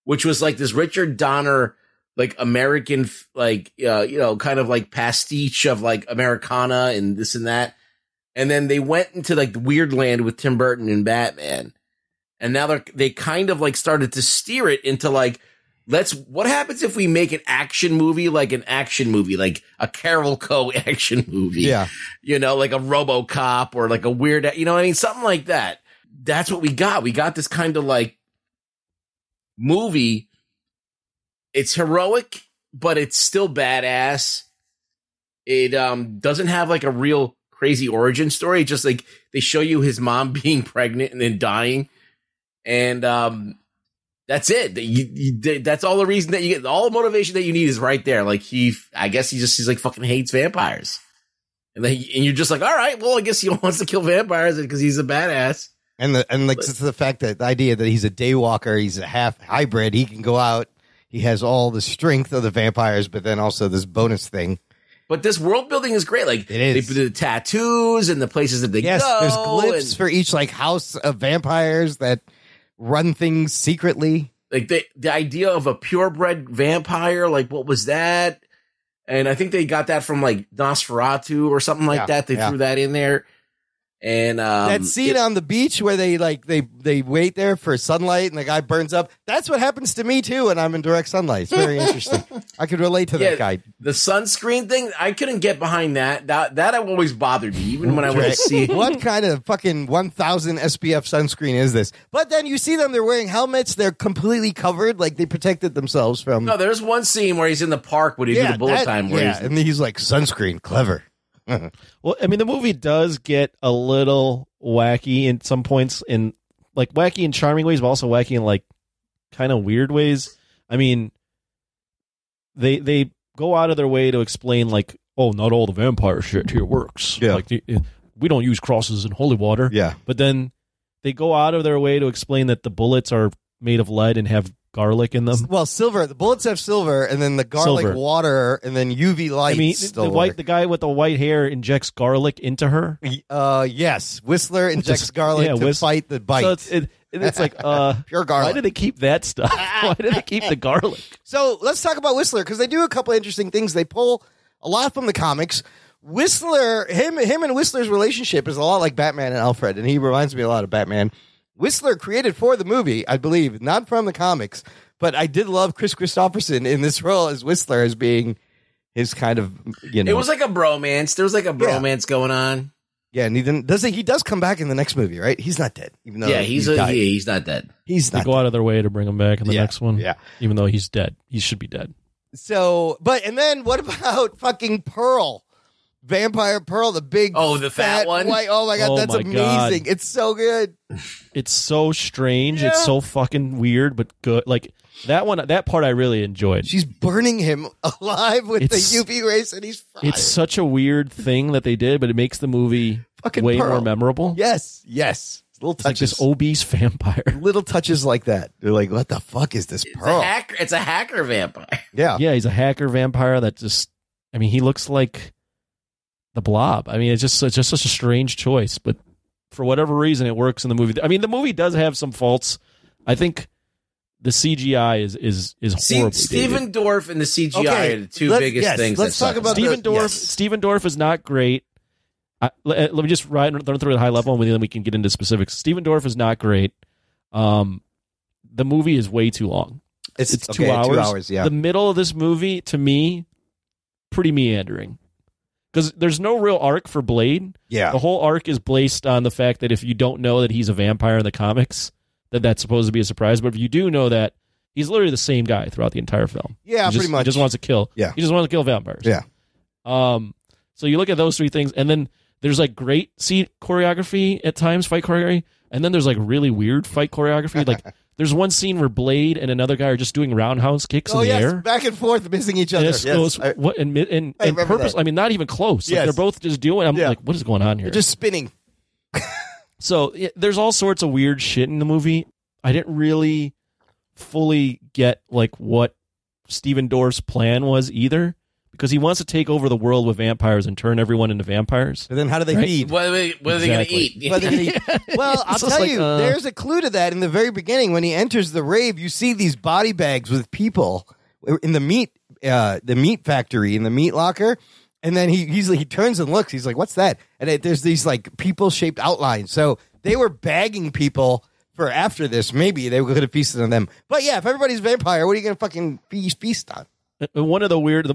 which was like this Richard Donner, like American, like, kind of like pastiche of like Americana and this and that. And then they went into like the weird land with Tim Burton and Batman. And now they kind of like started to steer it into like, what happens if we make an action movie, like a Carol Co. action movie? Yeah. You know, like a RoboCop or like a weird, you know what I mean? Something like that. That's what we got. We got this kind of like movie. It's heroic, but it's still badass. It doesn't have like a real crazy origin story. Just like they show you his mom being pregnant and then dying. And that's it. That's all the reason that you get. All the motivation that you need is right there. Like I guess he's like fucking hates vampires. And you're just like, all right, well, I guess he wants to kill vampires because he's a badass. And it's the fact that the idea that he's a daywalker, he's a half hybrid, he can go out, he has all the strength of the vampires, but then also this bonus thing. But this world building is great. Like it is. They do the tattoos and the places that they go. There's glyphs for each like house of vampires that run things secretly. Like the idea of a purebred vampire, like what was that? And I think they got that from like Nosferatu or something like that. They threw that in there. And that scene on the beach where they wait there for sunlight and the guy burns up. That's what happens to me too when I'm in direct sunlight. It's very interesting. I could relate to that guy. The sunscreen thing, I couldn't get behind that. That always bothered me, even when I went to see. What kind of fucking 1,000 SPF sunscreen is this? But then you see them, they're wearing helmets, they're completely covered, like they protected themselves from. No, there's one scene where he's in the park when he did the bullet time. Where and he's like, sunscreen, clever. Well, I mean, the movie does get a little wacky in some points, in like wacky in charming ways, but also wacky in like kind of weird ways. I mean, they go out of their way to explain like, oh, not all the vampire shit here works. Yeah. Like we don't use crosses in holy water. Yeah. But then they go out of their way to explain that the bullets are made of lead and have garlic in them. Well, silver. The bullets have silver, and then the garlic water, and then UV light. I mean, the guy with the white hair injects garlic into her. Yes, Whistler injects garlic to fight the bite. So it's like pure garlic. Why do they keep that stuff? Why do they keep the garlic? So let's talk about Whistler, because they do a couple of interesting things. They pull a lot from the comics. Whistler, him and Whistler's relationship is a lot like Batman and Alfred, and he reminds me a lot of Batman. Whistler created for the movie, I believe, not from the comics, but I did love Chris Christopherson in this role as Whistler as being his kind of, you know. It was like a bromance. There was like a bromance going on. Yeah, and he does come back in the next movie, right? He's not dead, even though he's not dead. They go out of their way to bring him back in the next one. Yeah, even though he's dead, he should be dead. So, and then what about fucking Pearl? Vampire Pearl, the big the fat one. White, oh my god, that's amazing! God. It's so good. It's so strange. Yeah. It's so fucking weird, but good. Like that part I really enjoyed. She's burning him alive with the UV rays, and he's fried. It's such a weird thing that they did, but it makes the movie fucking way more memorable. Yes. Little touches, like this obese vampire. Little touches like that. They're like, what the fuck is this Pearl? It's a hacker vampire. Yeah, he's a hacker vampire that just. I mean, he looks like the Blob. I mean, it's just such a strange choice, but for whatever reason, it works in the movie. I mean, the movie does have some faults. I think the CGI is horribly. Stephen Dorff and the CGI are the two biggest things. Let's talk about Stephen Dorff. Yes. Stephen Dorff is not great. Let me just run through the high level, and then we can get into specifics. Stephen Dorff is not great. The movie is way too long. It's 2 hours. 2 hours. Yeah. The middle of this movie, to me, pretty meandering. Because there's no real arc for Blade. Yeah. The whole arc is based on the fact that if you don't know that he's a vampire in the comics, that's supposed to be a surprise. But if you do know that, he's literally the same guy throughout the entire film. Yeah, pretty much. He just wants to kill. Yeah. He just wants to kill vampires. Yeah. So you look at those three things, and then there's like great fight choreography, and then there's like really weird fight choreography. Like there's one scene where Blade and another guy are just doing roundhouse kicks in the air. Back and forth, missing each other. And purpose. I mean, not even close. Like, they're both just doing. I'm like, what is going on here? They're just spinning. So there's all sorts of weird shit in the movie. I didn't really fully get like what Stephen Dorff's plan was either, because he wants to take over the world with vampires and turn everyone into vampires. But then how do they feed? What are they going to eat? Well, I'll tell you, there's a clue to that in the very beginning. When he enters the rave, you see these body bags with people in the meat factory, in the meat locker. And then he turns and looks. He's like, "What's that?" And there's these like people-shaped outlines. So they were bagging people for after this. Maybe they could have feasted on them. But yeah, if everybody's vampire, what are you going to fucking feast on? One of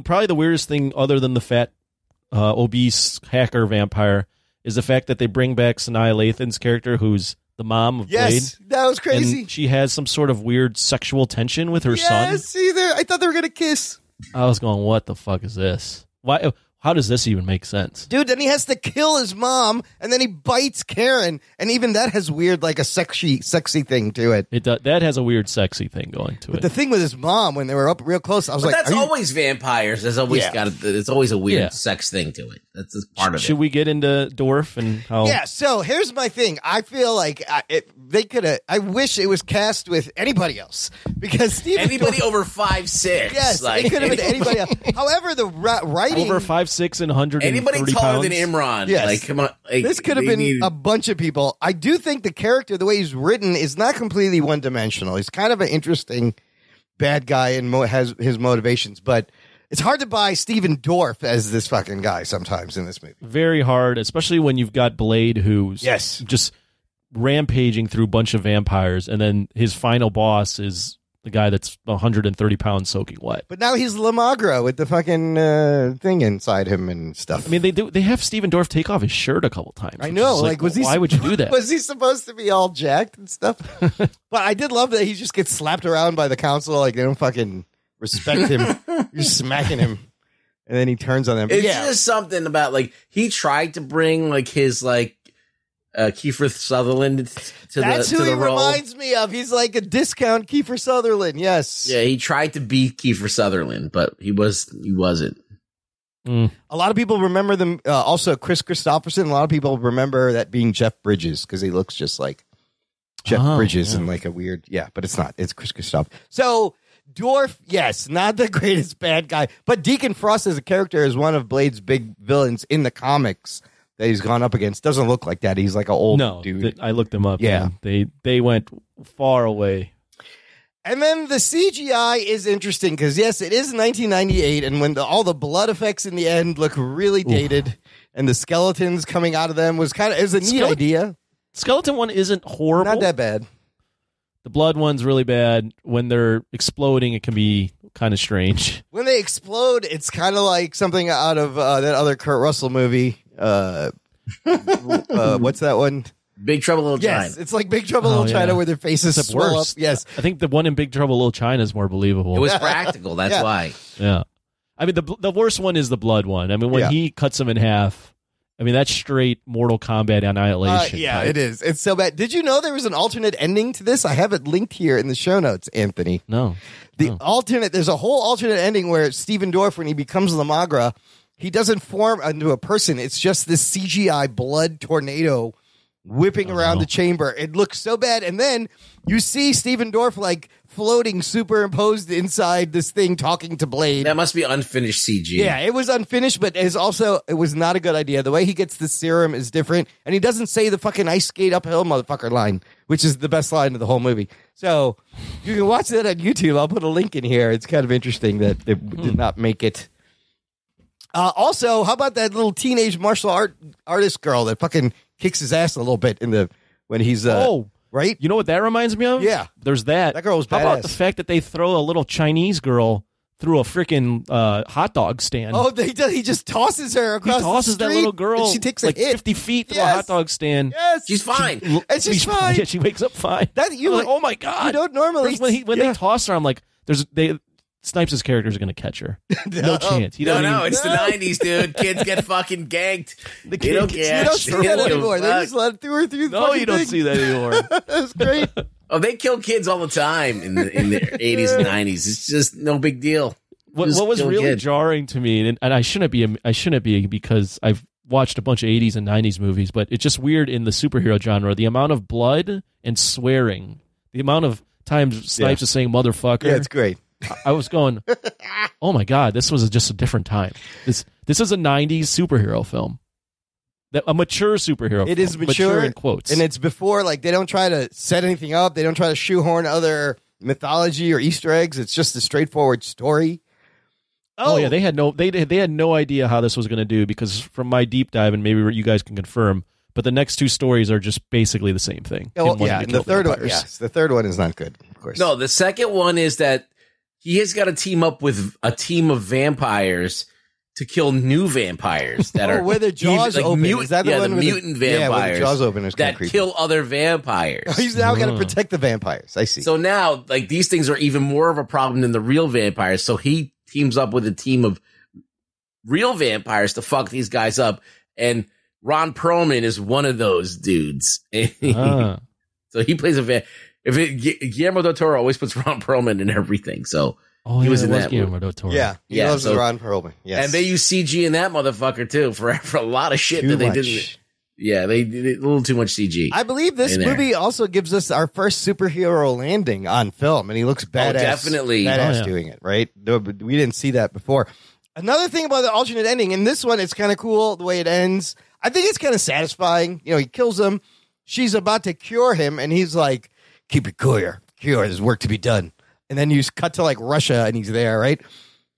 probably the weirdest thing, other than the fat, obese hacker vampire, is the fact that they bring back Sanaa Lathan's character, who's the mom of Blade. Yes, that was crazy. And she has some sort of weird sexual tension with her son. Yes, either I thought they were going to kiss. I was going, what the fuck is this? Why? How does this even make sense? Dude, then he has to kill his mom, and then he bites Karen, and even that has weird, like a sexy thing to it. That has a weird sexy thing going to it. But the thing with his mom, when they were up real close, I was but like, that's always vampires. There's always it's always a weird sex thing to it. That's just part of it. Should we get into Dorf and how? Yeah, so here's my thing. I feel like they could have. I wish it was cast with anybody else because anybody over 5'6". Yes, it could have been anybody else. However, the writing over 5'6" and 130 anybody taller pounds. than Imran. Yes. Like, come on. Like, this could have been a bunch of people. I do think the character, the way he's written, is not completely one-dimensional. He's kind of an interesting bad guy and has his motivations, but it's hard to buy Steven Dorff as this fucking guy sometimes in this movie. Very hard, especially when you've got Blade, who's just rampaging through a bunch of vampires, and then his final boss is the guy that's 130 pounds soaking wet. But now he's Lamagra with the fucking thing inside him and stuff. I mean, they have Steven Dorff take off his shirt a couple times. I know. Like, why would you do that? Was he supposed to be all jacked and stuff? But I did love that he just gets slapped around by the council. Like, they don't fucking respect him. You're smacking him. And then he turns on them. But it's just something about, like, he tried to bring, like, his, like, Kiefer Sutherland to That's the who he role. reminds me of. He's like a discount Kiefer Sutherland. Yes. Yeah, he tried to be Kiefer Sutherland, but he wasn't. A lot of people remember them. Also, Chris Christopherson. A lot of people remember that being Jeff Bridges because he looks just like Jeff Bridges and like a weird. Yeah, but it's not. It's Chris Christopherson. So Dorff, yes, not the greatest bad guy, but Deacon Frost as a character is one of Blade's big villains in the comics that he's gone up against. Doesn't look like that. He's like an old dude. I looked them up. Yeah. They went far away. And then the CGI is interesting because, yes, it is 1998, and when all the blood effects in the end look really dated, and the skeletons coming out of them was a neat idea. Skeleton one isn't horrible. Not that bad. The blood one's really bad. When they're exploding, it can be kind of strange. When they explode, it's kind of like something out of that other Kurt Russell movie. What's that one? Big Trouble in Little China. Yes, it's like Big Trouble in Little China where their faces swell up. Yes. I think the one in Big Trouble in Little China is more believable. It was practical. That's why. Yeah. I mean, the worst one is the blood one. I mean, when he cuts him in half, I mean, that's straight Mortal Kombat annihilation. Yeah, it is. It's so bad. Did you know there was an alternate ending to this? I have it linked here in the show notes, Anthony. No. There's a whole alternate ending where Steven Dorff, when he becomes Lamagra, he doesn't form into a person. It's just this CGI blood tornado whipping around the chamber. It looks so bad. And then you see Steven Dorff like floating superimposed inside this thing talking to Blade. That must be unfinished CG. Yeah, it was unfinished, but it was not a good idea. The way he gets the serum is different, and he doesn't say the fucking ice skate uphill motherfucker line, which is the best line of the whole movie. So you can watch that on YouTube. I'll put a link in here. It's kind of interesting that it did not make it. Also, how about that little teenage martial artist girl that fucking kicks his ass a little bit when he's right? You know what that reminds me of? Yeah. There's that. That girl was badass. How about the fact that they throw a little Chinese girl through a freaking hot dog stand? Oh, he just tosses her across the street. He tosses that little girl she takes like a hit. 50 feet through a hot dog stand. Yes. She's fine. She's fine. Yeah, she wakes up fine. Oh my God. You don't normally. When they toss her, I'm like, Snipes' character is going to to catch her. No chance. It's the 90s, dude. Kids get fucking ganked. You don't see that anymore. They just let her through the No, you don't see that anymore. That's great. Oh, they kill kids all the time in the 80s and 90s. It's just no big deal. What was really jarring to me, and I shouldn't be because I've watched a bunch of 80s and 90s movies, but it's just weird in the superhero genre, the amount of blood and swearing, the amount of times Snipes is saying motherfucker. Yeah, it's great. I was going, oh my God, this was just a different time. This is a 90s superhero film. A mature superhero film. It is mature in quotes. And it's before, like, they don't try to set anything up. They don't try to shoehorn other mythology or Easter eggs. It's just a straightforward story. Oh yeah, they had no idea how this was going to do, because from my deep dive, and maybe you guys can confirm, but the next two stories are just basically the same thing. And the third one, yes, the third one is not good, of course. No, the second one is that he has got to team up with a team of vampires to kill new vampires that are where their jaws open. Is that the one the with mutant where vampires the jaws open is that kill other vampires. Oh, he's now got to protect the vampires. I see. So now, like, these things are even more of a problem than the real vampires. So he teams up with a team of real vampires to fuck these guys up, and Ron Perlman is one of those dudes. So he plays a Guillermo del Toro always puts Ron Perlman in everything. So he was in that Guillermo del Toro. Yeah, he loves Ron Perlman. Yes, and they use CG in that motherfucker too for a lot of shit that they didn't. Yeah, they did a little too much CG. I believe this movie also gives us our first superhero landing on film, and he looks badass. Oh, definitely. Badass doing it, right? We didn't see that before. Another thing about the alternate ending, in this one, it's kind of cool the way it ends. I think it's kind of satisfying. You know, he kills him. She's about to cure him, and he's like, keep it cure. There's work to be done. And then you cut to like Russia, and he's there, right?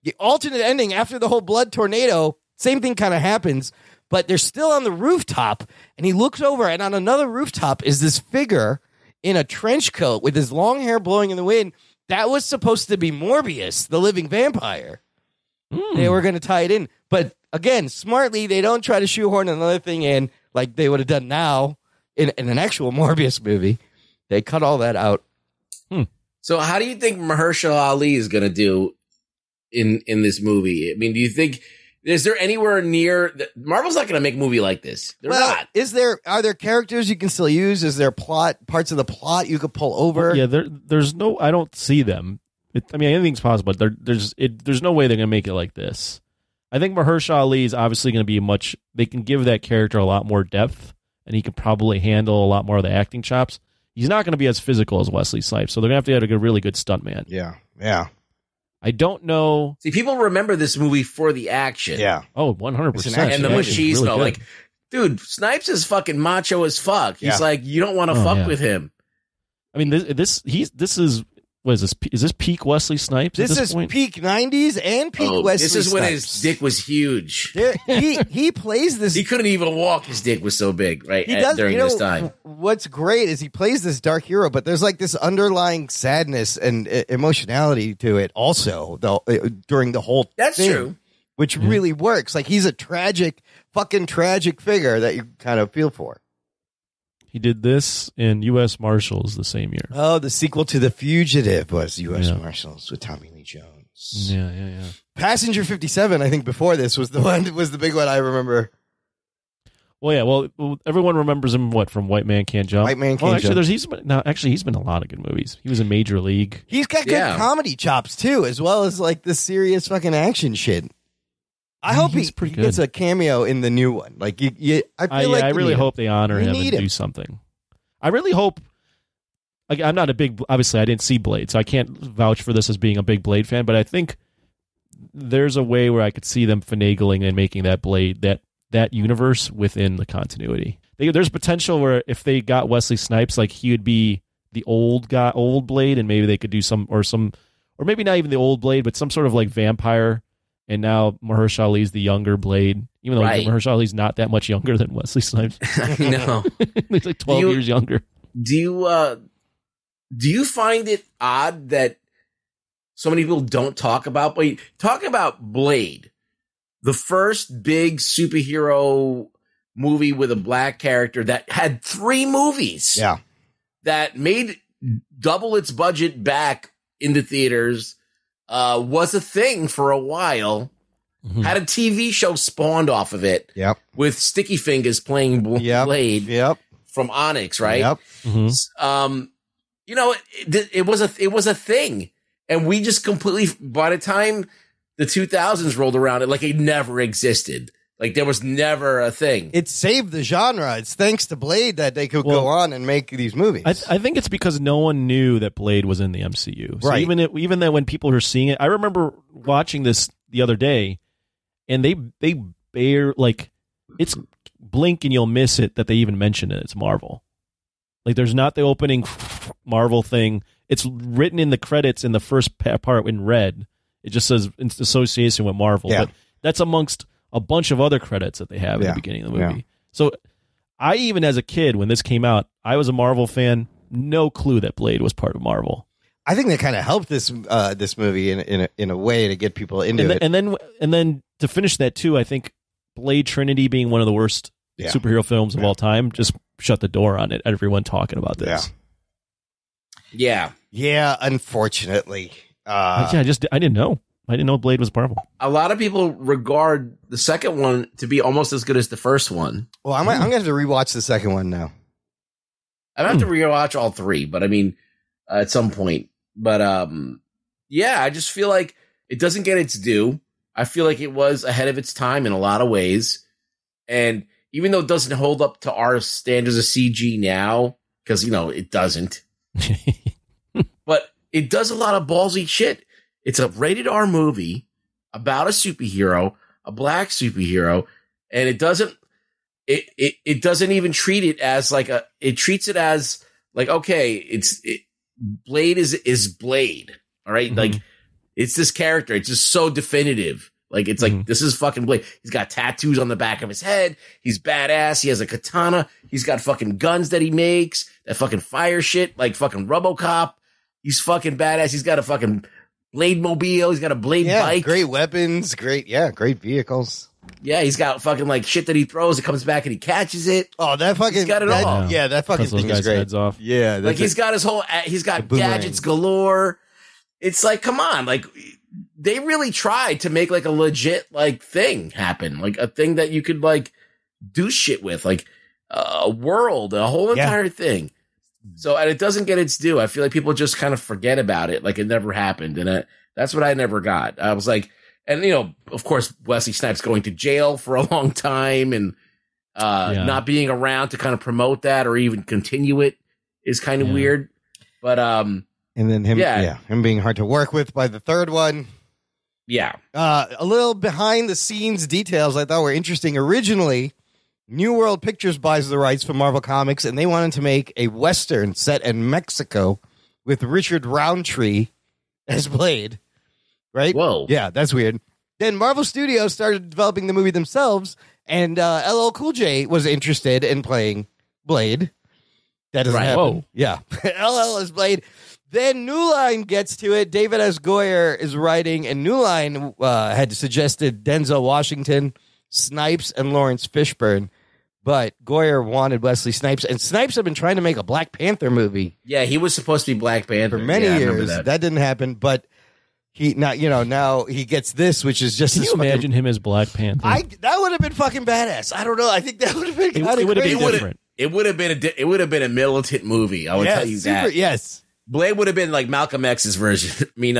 The alternate ending, after the whole blood tornado, same thing kind of happens, but they're still on the rooftop, and he looks over, and on another rooftop is this figure in a trench coat with his long hair blowing in the wind. That was supposed to be Morbius, the living vampire. They were going to tie it in. But again, smartly, they don't try to shoehorn another thing in like they would have done now in an actual Morbius movie. They cut all that out. So how do you think Mahershala Ali is going to do in this movie? I mean, do you think, is there anywhere near, Marvel's not going to make a movie like this. They're not. Are there characters you can still use? Is there parts of the plot you could pull over? Yeah, there's no, I don't see them. I mean, anything's possible, but there's no way they're going to make it like this. I think Mahershala Ali is obviously going to be they can give that character a lot more depth, and he can probably handle a lot more of the acting chops. He's not going to be as physical as Wesley Snipes, so they're going to have a really good stuntman. Yeah. I don't know. See, people remember this movie for the action. Yeah. Oh, 100%. And the machismo. Really, like, dude, Snipes is fucking macho as fuck. He's like, you don't want to fuck with him. I mean, this is... What is this? Is this peak Wesley Snipes? This is point? peak 90s and peak Wesley Snipes. This is when his dick was huge. He plays this. He couldn't even walk. His dick was so big, right? During this time. What's great is he plays this dark hero, but there's like this underlying sadness and emotionality to it also, during the whole That's thing, true. which really works. Like, he's a fucking tragic figure that you kind of feel for. He did this in U.S. Marshals the same year. Oh, the sequel to The Fugitive was U.S. Marshals with Tommy Lee Jones. Yeah. Passenger 57, I think before this was the big one I remember. Well, yeah. Well, everyone remembers him from White Man Can't Jump. White Man Can't Jump. He's been in a lot of good movies. He was in Major League. He's got good comedy chops too, as well as like the serious fucking action shit. I hope he gets a cameo in the new one. Like, I really hope they honor him and do something. I really hope. I'm not a big. Obviously, I didn't see Blade, so I can't vouch for this as being a big Blade fan. But I think there's a way where I could see them finagling and making that Blade that universe within the continuity. There's potential where if they got Wesley Snipes, like, he would be the old Blade, and maybe they could do or maybe not even the old Blade, but some sort of like vampire. And now Mahershala Ali's the younger Blade, even though Mahershala Ali's not that much younger than Wesley Snipes. No, he's like 12 years younger. Do you find it odd that so many people don't talk about Blade? Talk about Blade, the first big superhero movie with a black character that had 3 movies. Yeah, that made double its budget back into theaters. Was a thing for a while. Had a TV show spawned off of it. Yep. With Sticky Fingers playing Blade. Yep. From Onyx, right? Yep. It was a thing, and we just completely. By the time the 2000s rolled around, it never existed. Like, there was never a thing. It saved the genre. It's thanks to Blade that they could go on and make these movies. I think it's because no one knew that Blade was in the MCU. So right. Even then, when people were seeing it, I remember watching this the other day, and they it's blink and you'll miss it that they even mention it. It's Marvel. Like, there's not the opening Marvel thing. It's written in the credits in the first part in red, It just says in association with Marvel. Yeah. But that's amongst a bunch of other credits that they have at the beginning of the movie. Yeah. So I, even as a kid, when this came out, I was a Marvel fan. No clue that Blade was part of Marvel. I think that kind of helped this movie in a way to get people into it. And then to finish that too, I think Blade Trinity being one of the worst superhero films of all time just shut the door on it. Everyone talking about this. Yeah. Yeah, unfortunately. I didn't know. I didn't know Blade was Marvel. A lot of people regard the second one to be almost as good as the first one. Well, I'm going to have to rewatch the second one now. I have to rewatch all three, but I mean, at some point. But yeah, I just feel like it doesn't get its due. I feel like it was ahead of its time in a lot of ways. And even though it doesn't hold up to our standards of CG now, because, it doesn't. But it does a lot of ballsy shit. It's a rated R movie about a superhero, a black superhero, and it doesn't even treat it as it treats it as like, okay, Blade is Blade. All right. Mm-hmm. Like, it's this character. It's just so definitive. Like, it's like, this is fucking Blade. He's got tattoos on the back of his head. He's badass. He has a katana. He's got fucking guns that he makes that fucking fire shit, like fucking RoboCop. He's fucking badass. He's got a fucking Blade mobile. He's got a Blade bike. Great weapons. Great vehicles. Yeah, he's got fucking like shit that he throws. It comes back and he catches it. Oh, that fucking he's got it all. Yeah, that fucking thing is great. Heads off. Yeah, like he's got he's got gadgets galore. It's like, come on, like they really tried to make like a legit like thing happen, like a thing that you could like do shit with, like a world, a whole entire thing. So, and it doesn't get its due. I feel like people just kind of forget about it, like it never happened, and that's what I never got. I was like. And, of course, Wesley Snipes going to jail for a long time and not being around to kind of promote that or even continue it is kind of weird. But and then him being hard to work with by the third one. Yeah. A little behind the scenes details I thought were interesting. Originally, New World Pictures buys the rights for Marvel Comics, and they wanted to make a Western set in Mexico with Richard Roundtree as Blade. Right? Whoa. Yeah, that's weird. Then Marvel Studios started developing the movie themselves, and LL Cool J was interested in playing Blade. That doesn't happen. Whoa. Yeah. LL is Blade. Then New Line gets to it. David S. Goyer is writing, and New Line had suggested Denzel Washington, Snipes, and Lawrence Fishburne. But Goyer wanted Wesley Snipes, and Snipes had been trying to make a Black Panther movie. Yeah, he was supposed to be Black Panther. For many years. That didn't happen, but... now he gets this, which is just. Can you imagine him as Black Panther? That would have been fucking badass. I don't know. I think that would have been kind of been different. It would have been a militant movie. I would tell you that. Yes, Blade would have been like Malcolm X's version. I mean,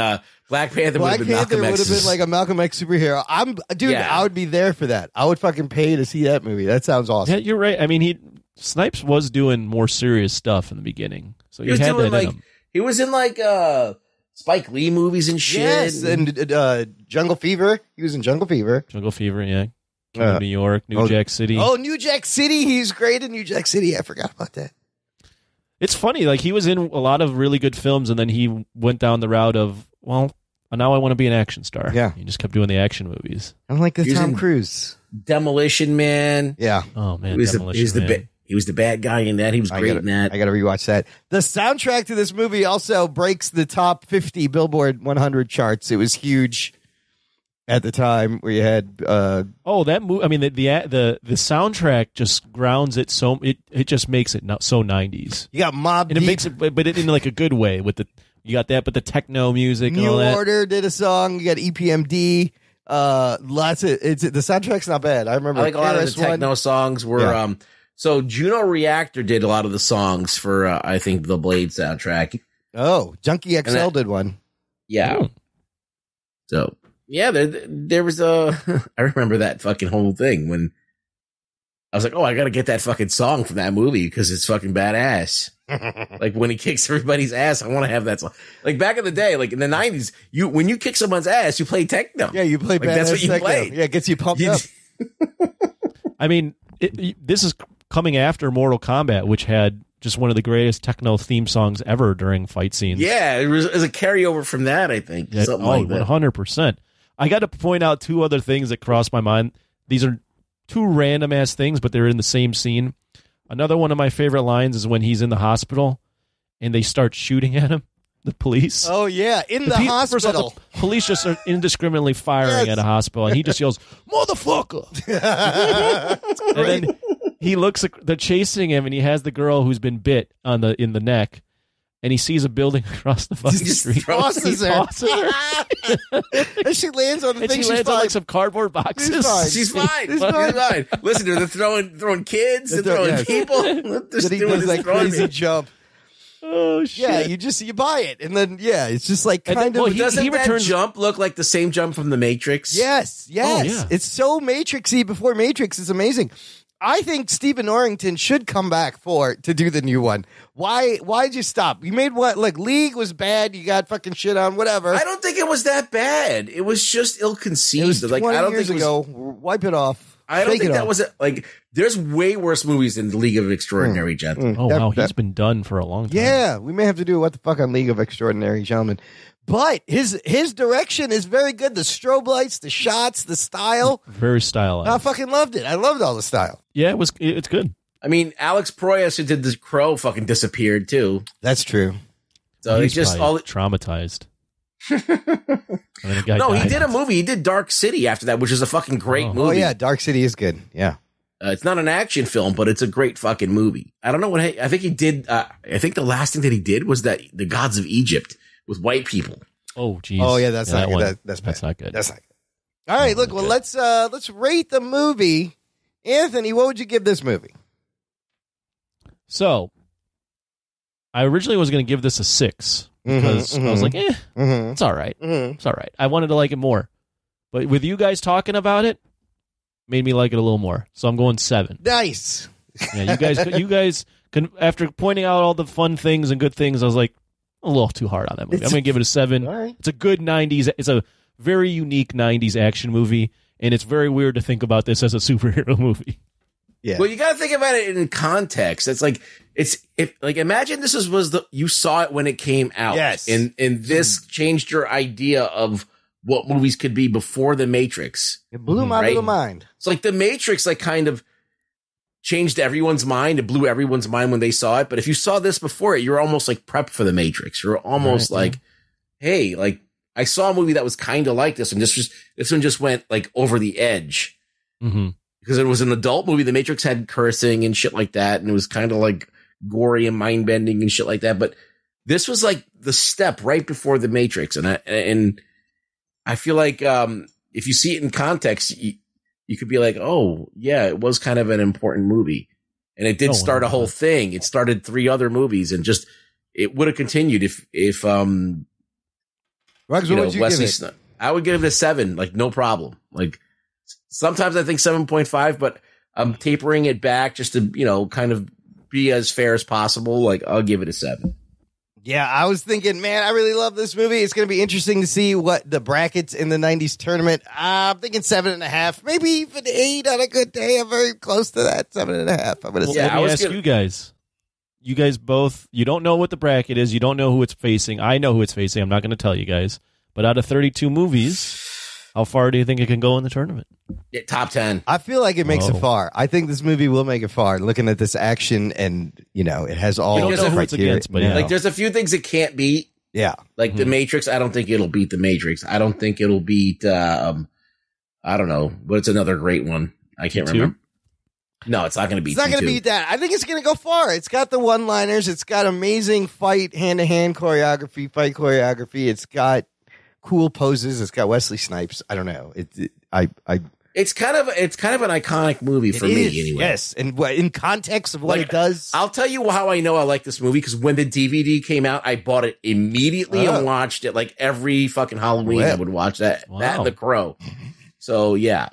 Black Panther would have been Malcolm X's. would have been like a Malcolm X superhero. I would be there for that. I would fucking pay to see that movie. That sounds awesome. Yeah, you're right. I mean, Snipes was doing more serious stuff in the beginning, so he had that in him. He was in like Spike Lee movies and shit. Yes, and Jungle Fever. He was in Jungle Fever. Jungle Fever, yeah. New York, New Jack City. Oh, New Jack City. He's great in New Jack City. I forgot about that. It's funny. Like, he was in a lot of really good films, and then he went down the route of, well, now I want to be an action star. Yeah. He just kept doing the action movies. I'm like the Tom Cruise. Demolition Man. Yeah. Oh, man. He was the bad guy in that. He was great in that. I got to rewatch that. The soundtrack to this movie also breaks the top 50 Billboard 100 charts. It was huge at the time where you had. That movie. I mean, the soundtrack just grounds it so it just makes it so 90s. You got Mobb Deep, and it makes it, but in like a good way with you got that, but the techno music. New and all that. Order did a song. You got EPMD. The soundtrack's not bad. I remember. I like a lot of the techno songs were. So Juno Reactor did a lot of the songs for I think the Blade soundtrack. Oh, Junkie XL did one. Yeah. Oh. So yeah, there was I remember that fucking whole thing when I was like, oh, I got to get that fucking song from that movie because it's fucking badass. Like when he kicks everybody's ass, I want to have that song. Like back in the day, like in the 90s, when you kick someone's ass, you play techno. Yeah, you play badass. That's what you techno. played. Yeah, it gets you pumped up. I mean, this is coming after Mortal Kombat, which had just one of the greatest techno theme songs ever during fight scenes. Yeah, it was a carryover from that, I think. Yeah, Something like that. 100%. I got to point out two other things that crossed my mind. These are two random ass things, but they're in the same scene. Another one of my favorite lines is when he's in the hospital and they start shooting at him, the police. Oh, yeah, in the hospital. First of all, the police just are indiscriminately firing at a hospital, and he just yells, "Motherfucker!" And then he looks. They're chasing him, and he has the girl who's been bit in the neck, and he sees a building across the fucking street. Tosses her. And she lands on the And thing. she lands on like some cardboard boxes. She's fine. She's fine. Listen, they're throwing kids, they're throwing people. Then he does that crazy jump. Oh shit! Yeah, you buy it, and then it's just like kind of. Doesn't that jump look like the same jump from the Matrix? Yes. Oh, yeah. It's so Matrixy before Matrix is amazing. I think Stephen Norrington should come back to do the new one. Why'd you stop? You made what? Like League was bad. You got fucking shit on whatever. I don't think it was that bad. It was just ill-conceived. It was 20 I don't years think ago. Wipe it off. I don't Shake think it that off. was like. There's way worse movies than the League of Extraordinary Gentlemen. Oh wow, he's been done for a long time. Yeah, we may have to do what the fuck on League of Extraordinary Gentlemen. But his direction is very good. The strobe lights, the shots, the style. Very stylized. I fucking loved it. I loved all the style. Yeah, it's good. I mean, Alex Proyas, who did The Crow, fucking disappeared too. That's true. So He's it's just probably all traumatized. No, he did a movie. He did Dark City after that, which is a fucking great movie. Oh yeah, Dark City is good. Yeah. It's not an action film, but it's a great fucking movie. I don't know what I think he did. I think the last thing that he did was that The Gods of Egypt with white people. Oh geez. Oh yeah, that's not that good. one. That's That's not good. That's not good. All right, look. Well, let's rate the movie. Anthony, what would you give this movie? So, I originally was going to give this a 6 because I was like, it's all right. It's all right. I wanted to like it more, but with you guys talking about it, made me like it a little more. So I'm going 7. Nice. Yeah, you guys can. After pointing out all the fun things and good things, I was like a little too hard on that movie. I'm going to give it a 7. All right. It's a good 90s. It's a very unique 90s action movie, and it's very weird to think about this as a superhero movie. Yeah. Well, you got to think about it in context. It's like imagine this was you saw it when it came out. Yes. And this changed your idea of what movies could be before The Matrix. It blew my little mind. It's like The Matrix, like kind of changed everyone's mind. It blew everyone's mind when they saw it. But if you saw this before it, you're almost like prepped for The Matrix. You're almost like, hey, like I saw a movie that was kind of like this, and this one just went like over the edge. Mm-hmm. Because it was an adult movie. The Matrix had cursing and shit like that. And it was kind of like gory and mind bending and shit like that. But this was like the step right before The Matrix. And I feel like, if you see it in context, you could be like, oh yeah, it was kind of an important movie. And it did start a whole thing. It started 3 other movies and just, it would have continued if Ruggs, what would you give it? I would give it a 7, like no problem. Like, sometimes I think 7.5, but I'm tapering it back just to, kind of be as fair as possible. Like, I'll give it a 7. Yeah, I was thinking, man, I really love this movie. It's going to be interesting to see what the brackets in the 90s tournament. I'm thinking 7.5, maybe even 8 on a good day. I'm very close to that, 7.5. I'm going to say. Let me ask you guys. You guys both, you don't know what the bracket is. You don't know who it's facing. I know who it's facing. I'm not going to tell you guys. But out of 32 movies, how far do you think it can go in the tournament? Yeah, top 10. I feel like it makes it far. I think this movie will make it far. Looking at this action, and it has all don't know who it's against, but like there's a few things it can't beat. Yeah, like The Matrix. I don't think it'll beat The Matrix. I don't think it'll beat. I don't know, but it's another great one. I can't remember. No, it's not going to beat. It's not going to beat that. I think it's going to go far. It's got the one-liners. It's got amazing fight, hand-to-hand choreography, fight choreography. It's got cool poses. It's got Wesley Snipes. I don't know. It's kind of an iconic movie for me anyway. Yes, and in context of what it does. I'll tell you how I know I like this movie, because when the DVD came out, I bought it immediately and watched it like every fucking Halloween. I would watch that. Wow. That and The Crow. So yeah,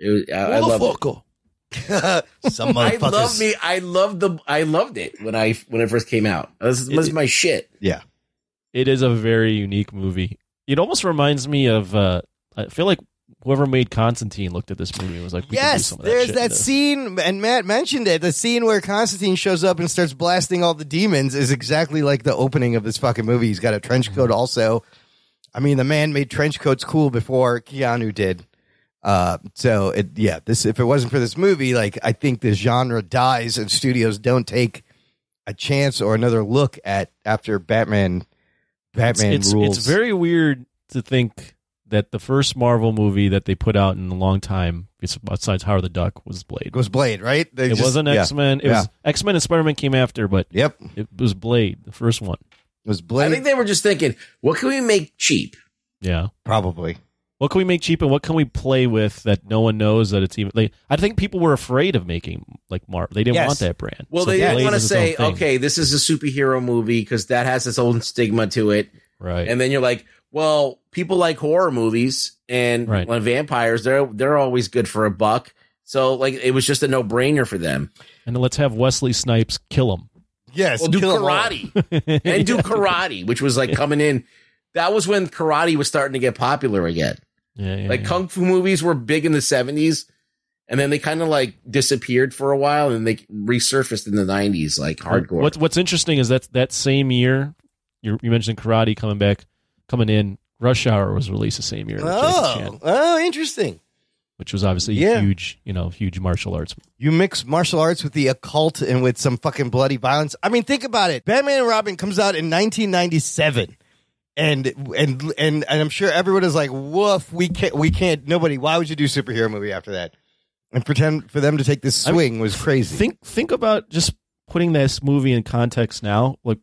I love it. Some motherfuckers. I loved it when it first came out. This was my shit. Yeah, it is a very unique movie. It almost reminds me of. I feel like whoever made Constantine looked at this movie and was like, we can do Yes, some of that there's shit that in this. scene, and Matt mentioned it. The scene where Constantine shows up and starts blasting all the demons is exactly like the opening of this fucking movie. He's got a trench coat also. I mean, the man made trench coats cool before Keanu did. If it wasn't for this movie, like, I think the genre dies and studios don't take a chance or another look at after Batman rules. It's very weird to think that the first Marvel movie that they put out in a long time, besides Howard the Duck, was Blade. It was Blade, right? It wasn't X-Men. It was X-Men and Spider-Man came after, but it was Blade, the first one. It was Blade. I think they were just thinking, what can we make cheap? Yeah. Probably. What can we make cheap and what can we play with that no one knows that it's even... Like, I think people were afraid of making like Marvel. They didn't want that brand. Well, So they didn't Blade want to is its say, own thing. okay, this is a superhero movie because that has its own stigma to it. Right. And then you're like, well, people like horror movies and when vampires, they're always good for a buck. So like it was just a no-brainer for them. And then let's have Wesley Snipes kill him. Yes. Well, do karate. And do karate, which was like coming in. That was when karate was starting to get popular again. Yeah, Kung Fu movies were big in the 70s, and then they kind of like disappeared for a while, and they resurfaced in the 90s, like hardcore. What's interesting is that same year, you mentioned karate coming in, Rush Hour was released the same year. Oh, interesting. Which was obviously huge martial arts. You mix martial arts with the occult and with some fucking bloody violence. I mean, think about it. Batman and Robin comes out in 1997. And I'm sure everyone is like, woof, we can't, nobody, why would you do a superhero movie after that? And pretend for them to take this swing was crazy. Think about just putting this movie in context now. Like,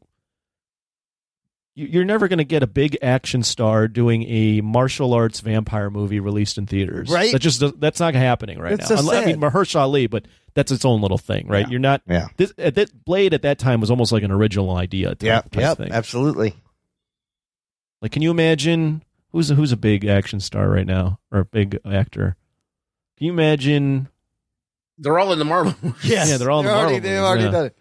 you're never going to get a big action star doing a martial arts vampire movie released in theaters. Right. That's not happening right That's now. so I mean, Mahershala Ali, but that's its own little thing, right? Yeah. You're not, Blade at that time was almost like an original idea. Type thing. Absolutely. Like, can you imagine who's a big action star right now or a big actor? Can you imagine? They're all in the Marvel movies. Yes. Yeah, they're all in the Marvel movies. They've already done it.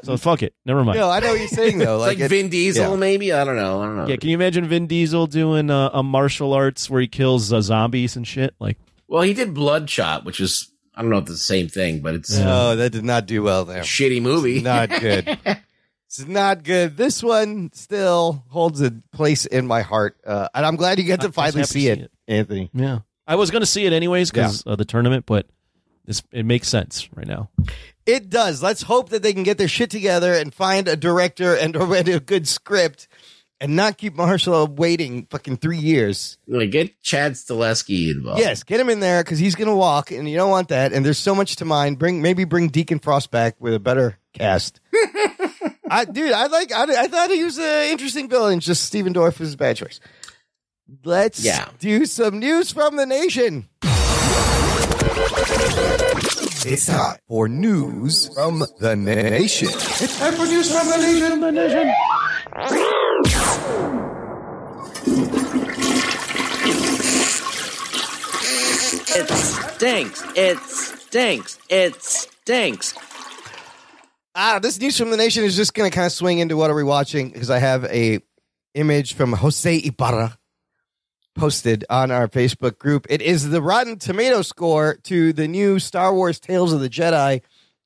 So fuck it. Never mind. No, I know what you're saying though. Like Vin Diesel, maybe. I don't know. Yeah, can you imagine Vin Diesel doing a martial arts where he kills zombies and shit? Like, well, he did Bloodshot, which is I don't know if it's the same thing, but it's no, that did not do well there. Shitty movie. Not good. It's not good. This one still holds a place in my heart, and I'm glad you get to finally see it, Anthony. Yeah, I was going to see it anyways because of the tournament, but it makes sense right now. It does. Let's hope that they can get their shit together and find a director and a good script, and not keep Mahershala waiting fucking 3 years. Like, get Chad Stileski involved. Yes, get him in there because he's going to walk, and you don't want that. And there's so much to mind. Maybe bring Deacon Frost back with a better cast. I thought he was an interesting villain. Just Steven Dorff was a bad choice. Let's do some news from the nation. It's time for news from the nation. It's time for news from the nation. It stinks. It stinks. It stinks. This news from the nation is just going to kind of swing into what are we watching because I have a image from Jose Ibarra posted on our Facebook group. It is the Rotten Tomato score to the new Star Wars Tales of the Jedi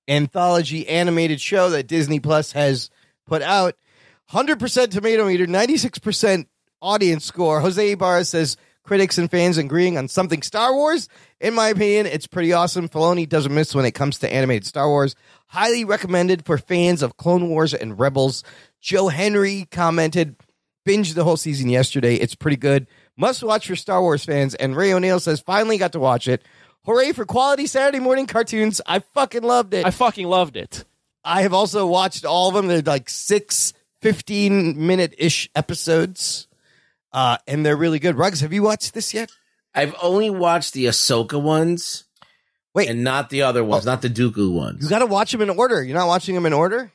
anthology animated show that Disney Plus has put out. 100% tomato meter, 96% audience score. Jose Ibarra says critics and fans agreeing on something Star Wars. In my opinion, it's pretty awesome. Filoni doesn't miss when it comes to animated Star Wars. Highly recommended for fans of Clone Wars and Rebels. Joe Henry commented, binged the whole season yesterday. It's pretty good. Must watch for Star Wars fans. And Ray O'Neill says, finally got to watch it. Hooray for quality Saturday morning cartoons. I fucking loved it. I have also watched all of them. They're like 6 15-minute-ish episodes. And they're really good. Ruggs, have you watched this yet? I've only watched the Ahsoka ones. Wait. And not the other ones, not the Dooku ones. You got to watch them in order. You're not watching them in order?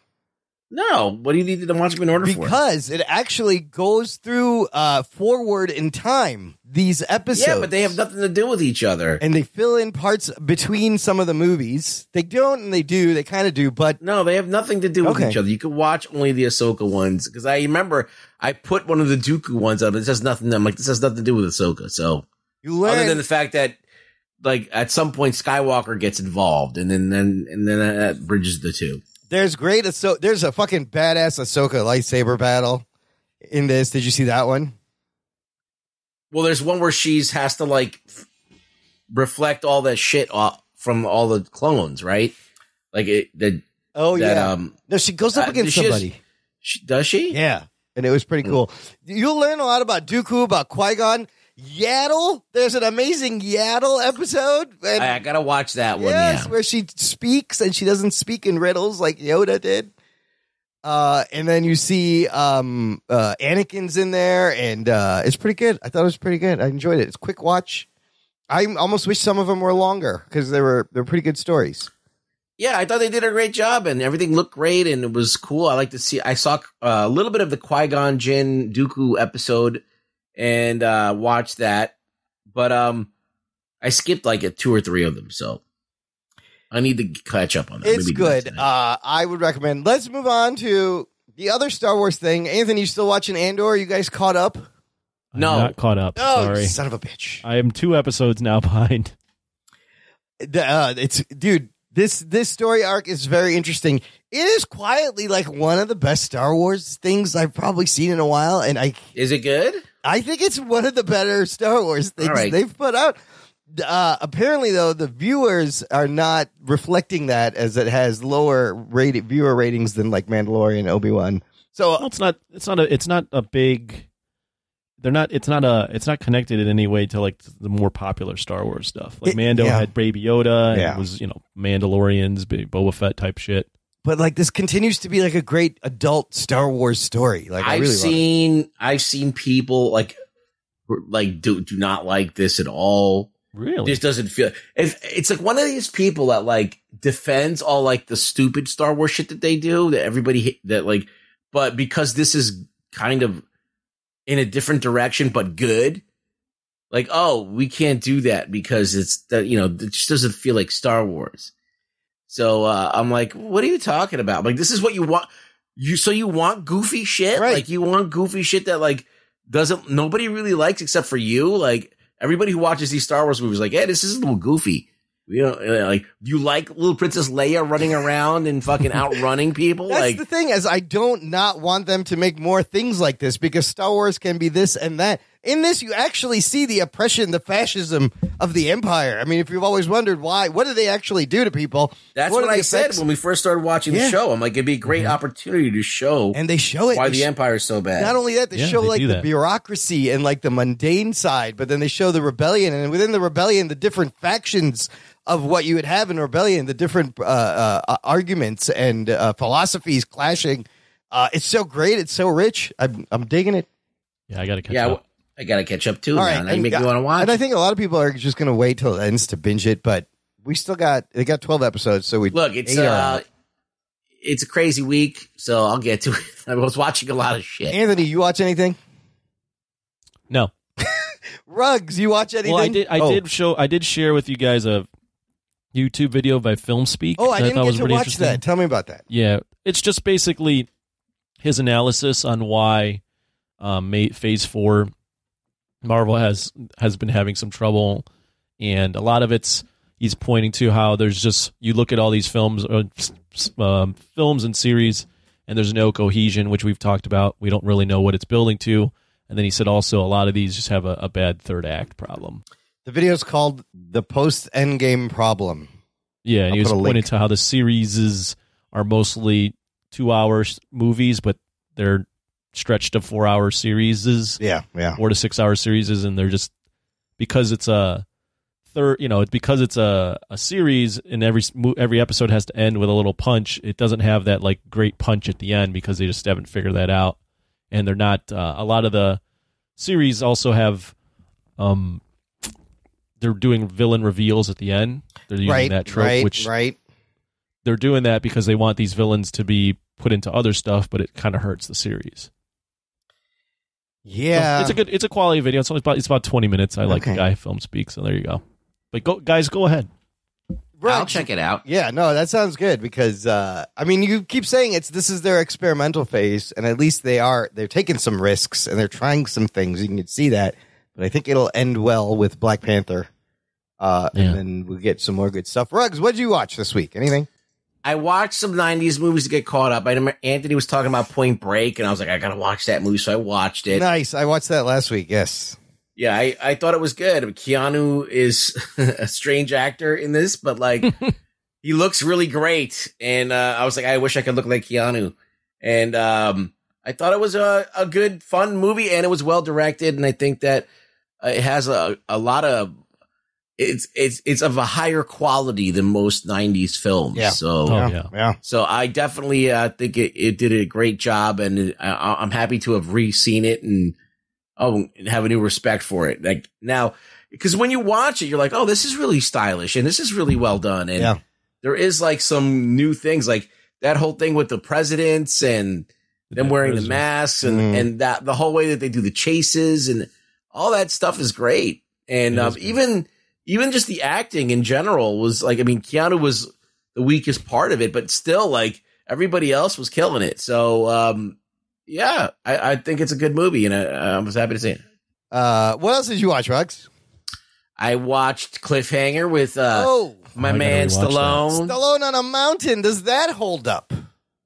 No. What do you need to watch them in order for? Because it actually goes through forward in time, these episodes. Yeah, but they have nothing to do with each other. And they fill in parts between some of the movies. They don't and they do. They kind of do, but... No, they have nothing to do with each other. You can watch only the Ahsoka ones. Because I remember I put one of the Dooku ones up. It has nothing. I'm like, this has nothing to do with Ahsoka. So You learn Other than the fact that, like, at some point Skywalker gets involved, and then that bridges the two. there's there's a fucking badass Ahsoka lightsaber battle in this. Did you see that one? Well, there's one where she's has to like reflect all that shit from all the clones, right? Like No, she goes up against somebody. Does she? Yeah, and it was pretty cool. You'll learn a lot about Dooku, about Qui-Gon. Yaddle, there's an amazing Yaddle episode. And I gotta watch that one. yes, Yeah, where she speaks and she doesn't speak in riddles like Yoda did. And then you see Anakin's in there, and it's pretty good. I thought it was pretty good. I enjoyed it. It's a quick watch. I almost wish some of them were longer because they're pretty good stories. yeah. I thought they did a great job, and everything looked great, and it was cool. I like to see. I saw a little bit of the Qui-Gon Jinn Dooku episode, and watched that, but I skipped like 2 or 3 of them, so I need to catch up on that. It's Maybe good. I would recommend. Let's move on to the other Star Wars thing. Anthony, you still watching Andor? You guys caught up? No. I'm not caught up. Oh, Sorry. you son of a bitch. I am 2 episodes now behind. This story arc is very interesting. It is quietly like one of the best Star Wars things I've probably seen in a while, and Is it good? I think it's one of the better Star Wars things they've put out. Apparently, though, the viewers are not reflecting that, as it has lower viewer ratings than like Mandalorian, Obi-Wan. So Well, it's not a big. It's not connected in any way to like the more popular Star Wars stuff. Like Mando had Baby Yoda, and it was Mandalorians, Boba Fett type shit. But like this continues to be like a great adult Star Wars story. Like I've seen people like do not like this at all. Really, this doesn't feel. It's like one of these people that like defends all like the stupid Star Wars shit that they do that everybody but because this is kind of in a different direction but good. Like, oh, we can't do that because it's that it just doesn't feel like Star Wars. So I'm like, what are you talking about? Like, this is what you want. You want goofy shit? Right. Like, you want goofy shit that like nobody really likes except for you. Like, everybody who watches these Star Wars movies, like, hey, this is a little goofy. Like, you like little Princess Leia running around and fucking outrunning people? That's like the thing, is I don't not want them to make more things like this, because Star Wars can be this and that. In this, you actually see the oppression, the fascism of the Empire. I mean, if you've always wondered why, what do they actually do to people? That's what I said when we first started watching the show. I'm like, it'd be a great opportunity to show. And they show it. Why the Empire is so bad. Not only that, they show like the bureaucracy and like the mundane side, but then they show the rebellion. And within the rebellion, the different factions of what you would have in rebellion, the different arguments and philosophies clashing. It's so great. It's so rich. I'm digging it. Yeah, I got to catch up. I got to catch up too. All right, now you make me want to watch. And I think a lot of people are just going to wait till it ends to binge it, but we still they got 12 episodes, so it's a crazy week, so I'll get to it. I was watching a lot of shit. Anthony, you watch anything? No. Ruggs, you watch anything? Well, I did share with you guys a YouTube video by Film Speak. Oh, I didn't get to watch that. Tell me about that. Yeah, it's just basically his analysis on why Phase 4 Marvel has been having some trouble, and a lot of he's pointing to how there's just, you look at all these films and series, and there's no cohesion, which we've talked about. We don't really know what it's building to. And then he said also a lot of these just have a bad third act problem. The video is called The Post-Endgame Problem. Yeah, and he was pointing to how the series are mostly 2-hour movies, but they're stretched to 4-hour series. Yeah. 4 to 6 hour series, and they're just, because it's a series, and every episode has to end with a little punch. It doesn't have that like great punch at the end because they just haven't figured that out. And they're not. A lot of the series also have. They're doing villain reveals at the end. They're using that trope, they're doing that because they want these villains to be put into other stuff, but it kind of hurts the series. Yeah, so it's a quality video. It's about 20 minutes. I like the guy Film Speak, so there you go. But go ahead. I'll check it out. Yeah, no, that sounds good, because I mean, you keep saying this is their experimental phase, and at least they're taking some risks and they're trying some things. You can see that, but I think it'll end well with Black Panther. And then we'll get some more good stuff. Ruggs, what did you watch this week? Anything? I watched some 90s movies to get caught up. I remember Anthony was talking about Point Break, and I was like, I got to watch that movie, so I watched it. Nice. I watched that last week, yes. Yeah, I thought it was good. Keanu is a strange actor in this, but, like, he looks really great. And I was like, I wish I could look like Keanu. And I thought it was a good, fun movie, and it was well-directed, and I think that it has a lot of... It's of a higher quality than most 90s films. Yeah. So I definitely think it did a great job, and I'm happy to have re-seen it and have a new respect for it. Like now, because when you watch it, you're like, oh, this is really stylish and this is really well done. And there is like some new things, like that whole thing with the presidents and them wearing the masks and that the whole way that they do the chases and all that stuff is great. And even just the acting in general was like, I mean, Keanu was the weakest part of it, but still, like, everybody else was killing it. So, I think it's a good movie, and I was happy to see it. What else did you watch, Ruggs? I watched Cliffhanger with my man Stallone. Stallone on a Mountain. Does that hold up?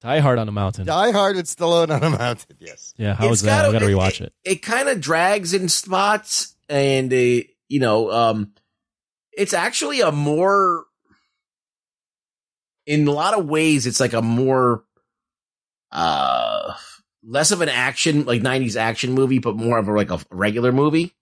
Die Hard on a Mountain. Die Hard with Stallone on a Mountain, yes. Yeah, how was that? I got to rewatch it. It kind of drags in spots, and, it's actually a more, in a lot of ways, it's like a more, less of an action, like 90s action movie, but more of a regular movie,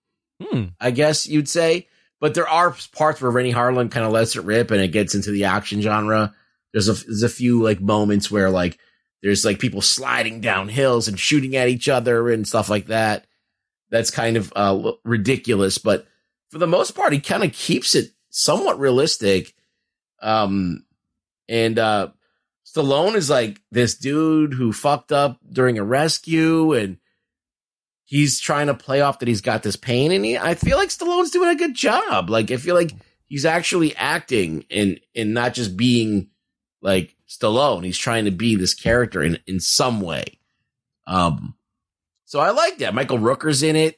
I guess you'd say. But there are parts where Rennie Harlan kind of lets it rip and it gets into the action genre. There's a few like moments where like there's like people sliding down hills and shooting at each other and stuff like that. That's kind of ridiculous, but for the most part, he kind of keeps it somewhat realistic. And Stallone is like this dude who fucked up during a rescue, and he's trying to play off that he's got this pain. And I feel like Stallone's doing a good job. Like, I feel like he's actually acting and not just being like Stallone. He's trying to be this character in some way. So I like that. Michael Rooker's in it.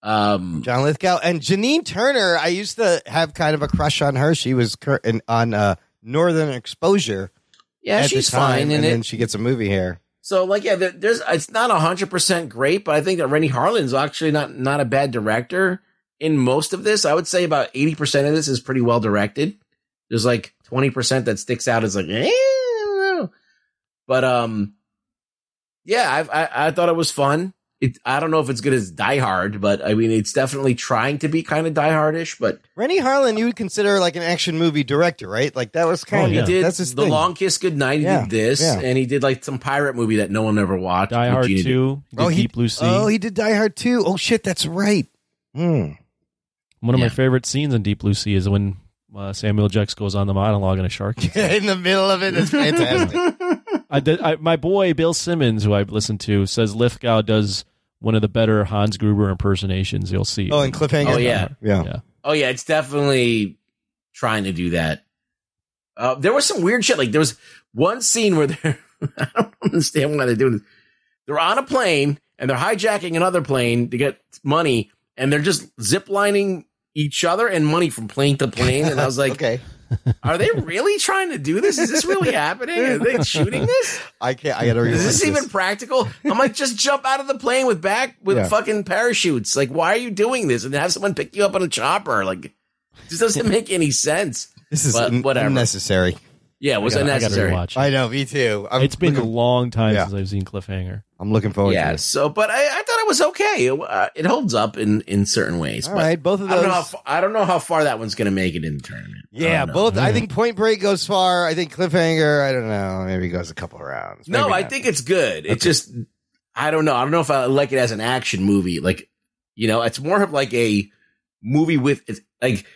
John Lithgow and Janine Turner. I used to have kind of a crush on her. She was on Northern Exposure. Yeah, she's fine in and it. then she gets a movie here. So like, yeah, it's not 100% great, but I think that Rennie Harlan's actually not a bad director in most of this. I would say about 80% of this is pretty well directed. There's like 20% that sticks out as like, I don't know. But yeah, I thought it was fun. I don't know if it's good as Die Hard, but I mean, it's definitely trying to be kind of Die Hard-ish. But Rennie Harlan, you would consider like an action movie director, right? Like that was kind of he did that's his The thing. Long Kiss Goodnight. He did this, and he did like some pirate movie that no one ever watched. Die Hard 2. Deep Blue Sea. Oh, he did Die Hard 2. Oh shit, that's right. One of my favorite scenes in Deep Blue Sea is when Samuel Jackson goes on the monologue and a shark in the middle of it. It's fantastic. My boy Bill Simmons, who I've listened to, says Lithgow does one of the better Hans Gruber impersonations you'll see. Oh, in Cliffhanger? Oh, yeah. Yeah. Oh, yeah, it's definitely trying to do that. There was some weird shit. Like, there was one scene where I don't understand why they're doing this. They're on a plane, and they're hijacking another plane to get money, and they're just ziplining each other and money from plane to plane. And I was like, okay. Are they really trying to do this? Is this really happening? Are they shooting this? I gotta read Is this even practical? I'm like, just jump out of the plane with fucking parachutes. Like, why are you doing this? And have someone pick you up on a chopper. Like, this doesn't make any sense. This is whatever. unnecessary. Yeah, it was unnecessary. I know, me too. It's been a long time since I've seen Cliffhanger. I'm looking forward to it. So, but I thought it was okay. It holds up in certain ways. All right, both of those. I don't know how far that one's going to make it in the tournament. Yeah, both. I think Point Break goes far. I think Cliffhanger, I don't know, maybe goes a couple of rounds. Maybe No, I not. think it's good. It's just, I don't know. I don't know if I like it as an action movie. Like, it's more of like a movie with, it's like,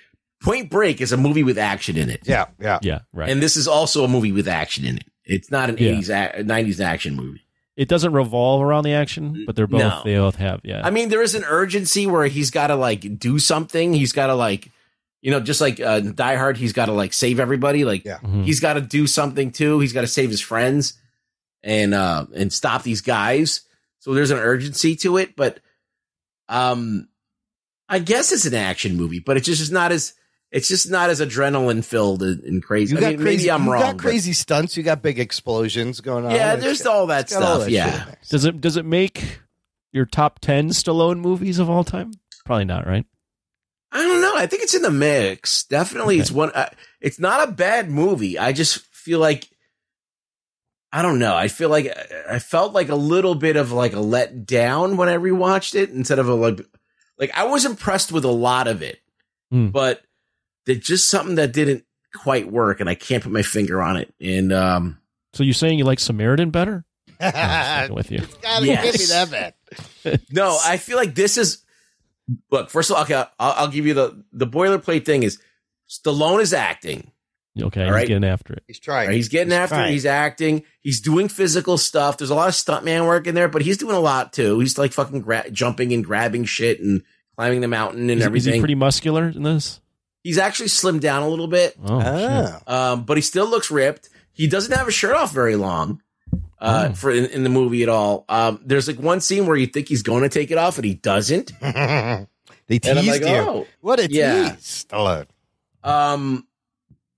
Point Break is a movie with action in it. Yeah, right. And this is also a movie with action in it. It's not an 90s action movie. It doesn't revolve around the action, but they both have, I mean, there is an urgency where he's got to like do something. He's got to like, just like Die Hard, he's got to like save everybody. Like he's got to do something too. He's got to save his friends and stop these guys. So there's an urgency to it, but I guess it's an action movie, but it's just not as adrenaline filled and crazy. Maybe I'm wrong. You got crazy stunts. You got big explosions going on. Yeah, there's all that stuff. Yeah. Does it make your top 10 Stallone movies of all time? Probably not, right? I don't know. I think it's in the mix. Definitely, It's one. It's not a bad movie. I just feel like I don't know. I feel like I felt like a little bit of like a letdown when I rewatched it instead of a like I was impressed with a lot of it, but there's just something that didn't quite work, and I can't put my finger on it. And so you're saying you like Samaritan better? I'm with you. It's gotta give me that bad. No, I feel like this is. Look, first of all, okay, I'll give you the boilerplate thing is Stallone is acting. Okay, he's getting after it. He's trying. Right, he's getting after it. He's acting. He's doing physical stuff. There's a lot of stuntman work in there, but he's doing a lot too. He's like fucking jumping and grabbing shit and climbing the mountain and everything. Is he pretty muscular in this? He's actually slimmed down a little bit. Oh, shit. But he still looks ripped. He doesn't have his shirt off very long for in the movie at all. There's like one scene where you think he's going to take it off and he doesn't. They teased like, you. oh. What a tease. Stallone.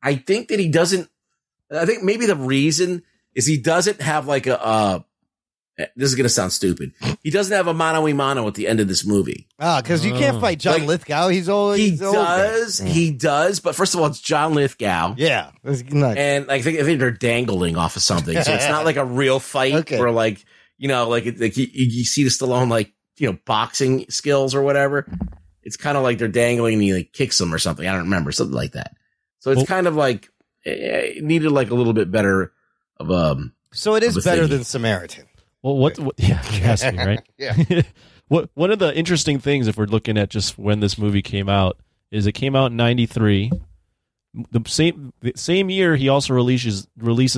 I think that he doesn't. I think maybe the reason is he doesn't have like a. This is going to sound stupid. He doesn't have a mano a mano at the end of this movie. Because you can't fight John Lithgow. He's old. He does. But first of all, it's John Lithgow. Yeah. And I think they're dangling off of something. So it's not like a real fight where like, like you see the Stallone, like, boxing skills or whatever. It's kind of like they're dangling and he like kicks them or something. I don't remember. Something like that. So it's kind of like it needed like a little bit better of So it is better than Samaritan. Well, what yeah, it has to be, right? Yeah. One of the interesting things, if we're looking at just when this movie came out, is it came out in '93. The same year, he also releases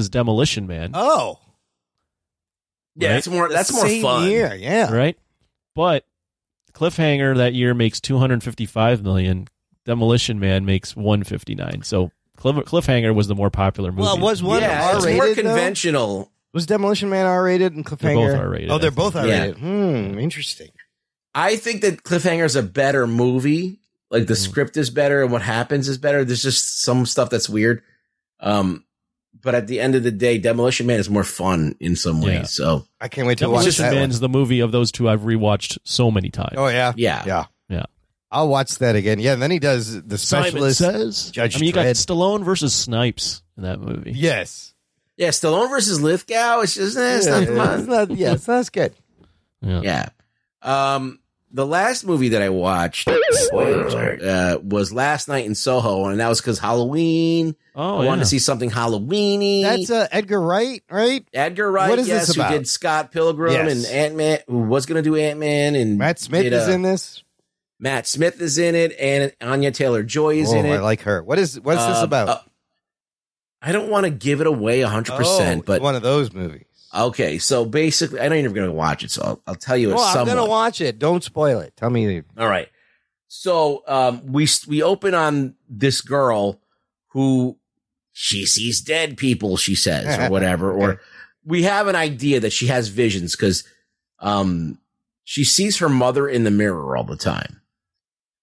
Demolition Man. Oh, yeah, right? that's more fun. Year, yeah, right. But Cliffhanger that year makes $255 million. Demolition Man makes $159. So Cliffhanger was the more popular movie. Well, was one R-rated? It's more conventional. Though? Was Demolition Man R-rated and Cliffhanger? They're both R-rated. Oh, they're both R-rated. Yeah. Interesting. I think that Cliffhanger is a better movie. Like the script is better and what happens is better. There's just some stuff that's weird. But at the end of the day, Demolition Man is more fun in some ways. Yeah. So I can't wait to watch Demolition that Man is one. the movie of those two I've rewatched so many times. Oh yeah, yeah. I'll watch that again. Yeah, and then he does the Specialist. Simon Says. Judge you got Dredd. Stallone versus Snipes in that movie. Yes. Yeah, Stallone versus Lithgow. It's just it's not fun. It's not good. Yeah. The last movie that I watched was Last Night in Soho, and that was because Halloween. Oh, I wanted to see something Halloween-y. That's Edgar Wright, right? Edgar Wright, What is yes, this about? who did Scott Pilgrim Yes. and Ant-Man, who was going to do Ant-Man. And Matt Smith is in this. Matt Smith is in it, and Anya Taylor-Joy is in it. I like her. What's this about? I don't want to give it away 100%, but it's one of those movies. Okay, so basically, I know you're never going to watch it, so I'll tell you. I'm somewhat. going to watch it. Don't spoil it. Tell me. All right. So we open on this girl who she sees dead people, she says, or whatever. Okay. Or we have an idea that she has visions because she sees her mother in the mirror all the time.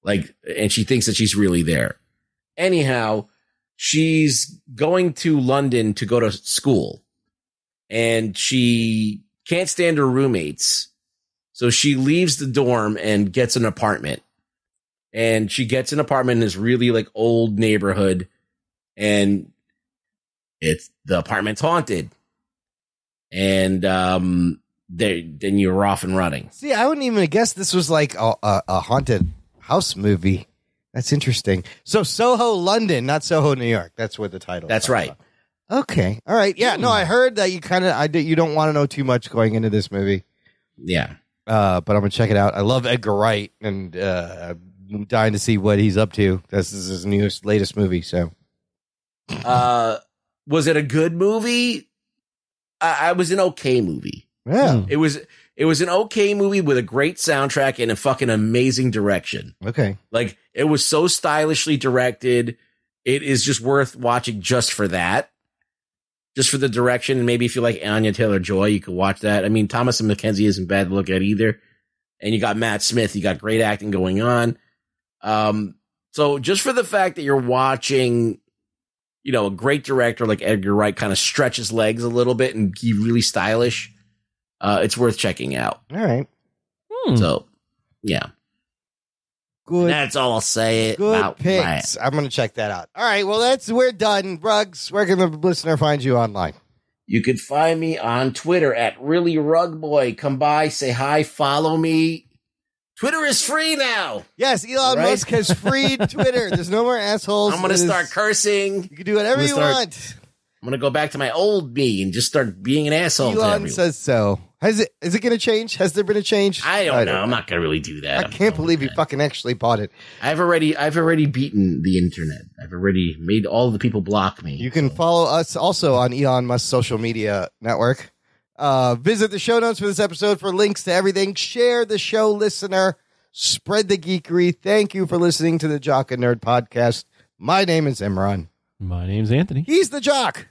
And she thinks that she's really there. Anyhow, she's going to London to go to school. And she can't stand her roommates. So she leaves the dorm and gets an apartment. And she gets an apartment in this really like old neighborhood. And the apartment's haunted. And then you're off and running. See, I wouldn't even guess this was like a haunted house movie. That's interesting. So Soho, London, not Soho, New York. That's what the title is. That's right. About. Okay. All right. Yeah. No, I heard that you don't want to know too much going into this movie. Yeah. But I'm going to check it out. I love Edgar Wright, and I'm dying to see what he's up to. This is his latest movie. So, was it a good movie? I was an okay movie. Yeah. It was an okay movie with a great soundtrack and a fucking amazing direction. Okay. Like, it was so stylishly directed. It is just worth watching just for that. Just for the direction, and maybe if you like Anya Taylor-Joy, you could watch that. I mean, Thomas and Mackenzie isn't bad to look at either. And you got Matt Smith. You got great acting going on. So just for the fact that you're watching, you know, a great director like Edgar Wright kind of stretch his legs a little bit and be really stylish, it's worth checking out. All right. So, yeah. Good. That's all I'll say Good about picks. that. I'm going to check that out. All right. Well, we're done. Ruggs, where can the listener find you online? You can find me on Twitter at ReallyRugBoy. Come by, say hi, follow me. Twitter is free now. Yes, Elon Musk has freed Twitter. There's no more assholes. I'm going to start cursing. You can do whatever you want. I'm going to go back to my old me and just start being an asshole to Elon everyone. says so. Is it going to change? Has there been a change? I don't know. I'm not going to really do that. I can't believe you fucking actually bought it. I've already beaten the internet. I've already made all the people block me. You can follow us also on Elon Musk's social media network. Visit the show notes for this episode for links to everything. Share the show, listener. Spread the geekery. Thank you for listening to the Jock and Nerd podcast. My name is Imran. My name's Anthony. He's the Jock.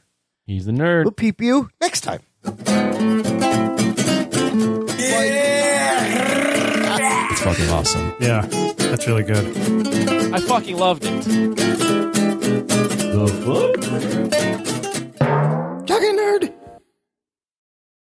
He's the nerd. We'll peep you next time. It's fucking awesome. Yeah, that's really good. I fucking loved it. The fuck?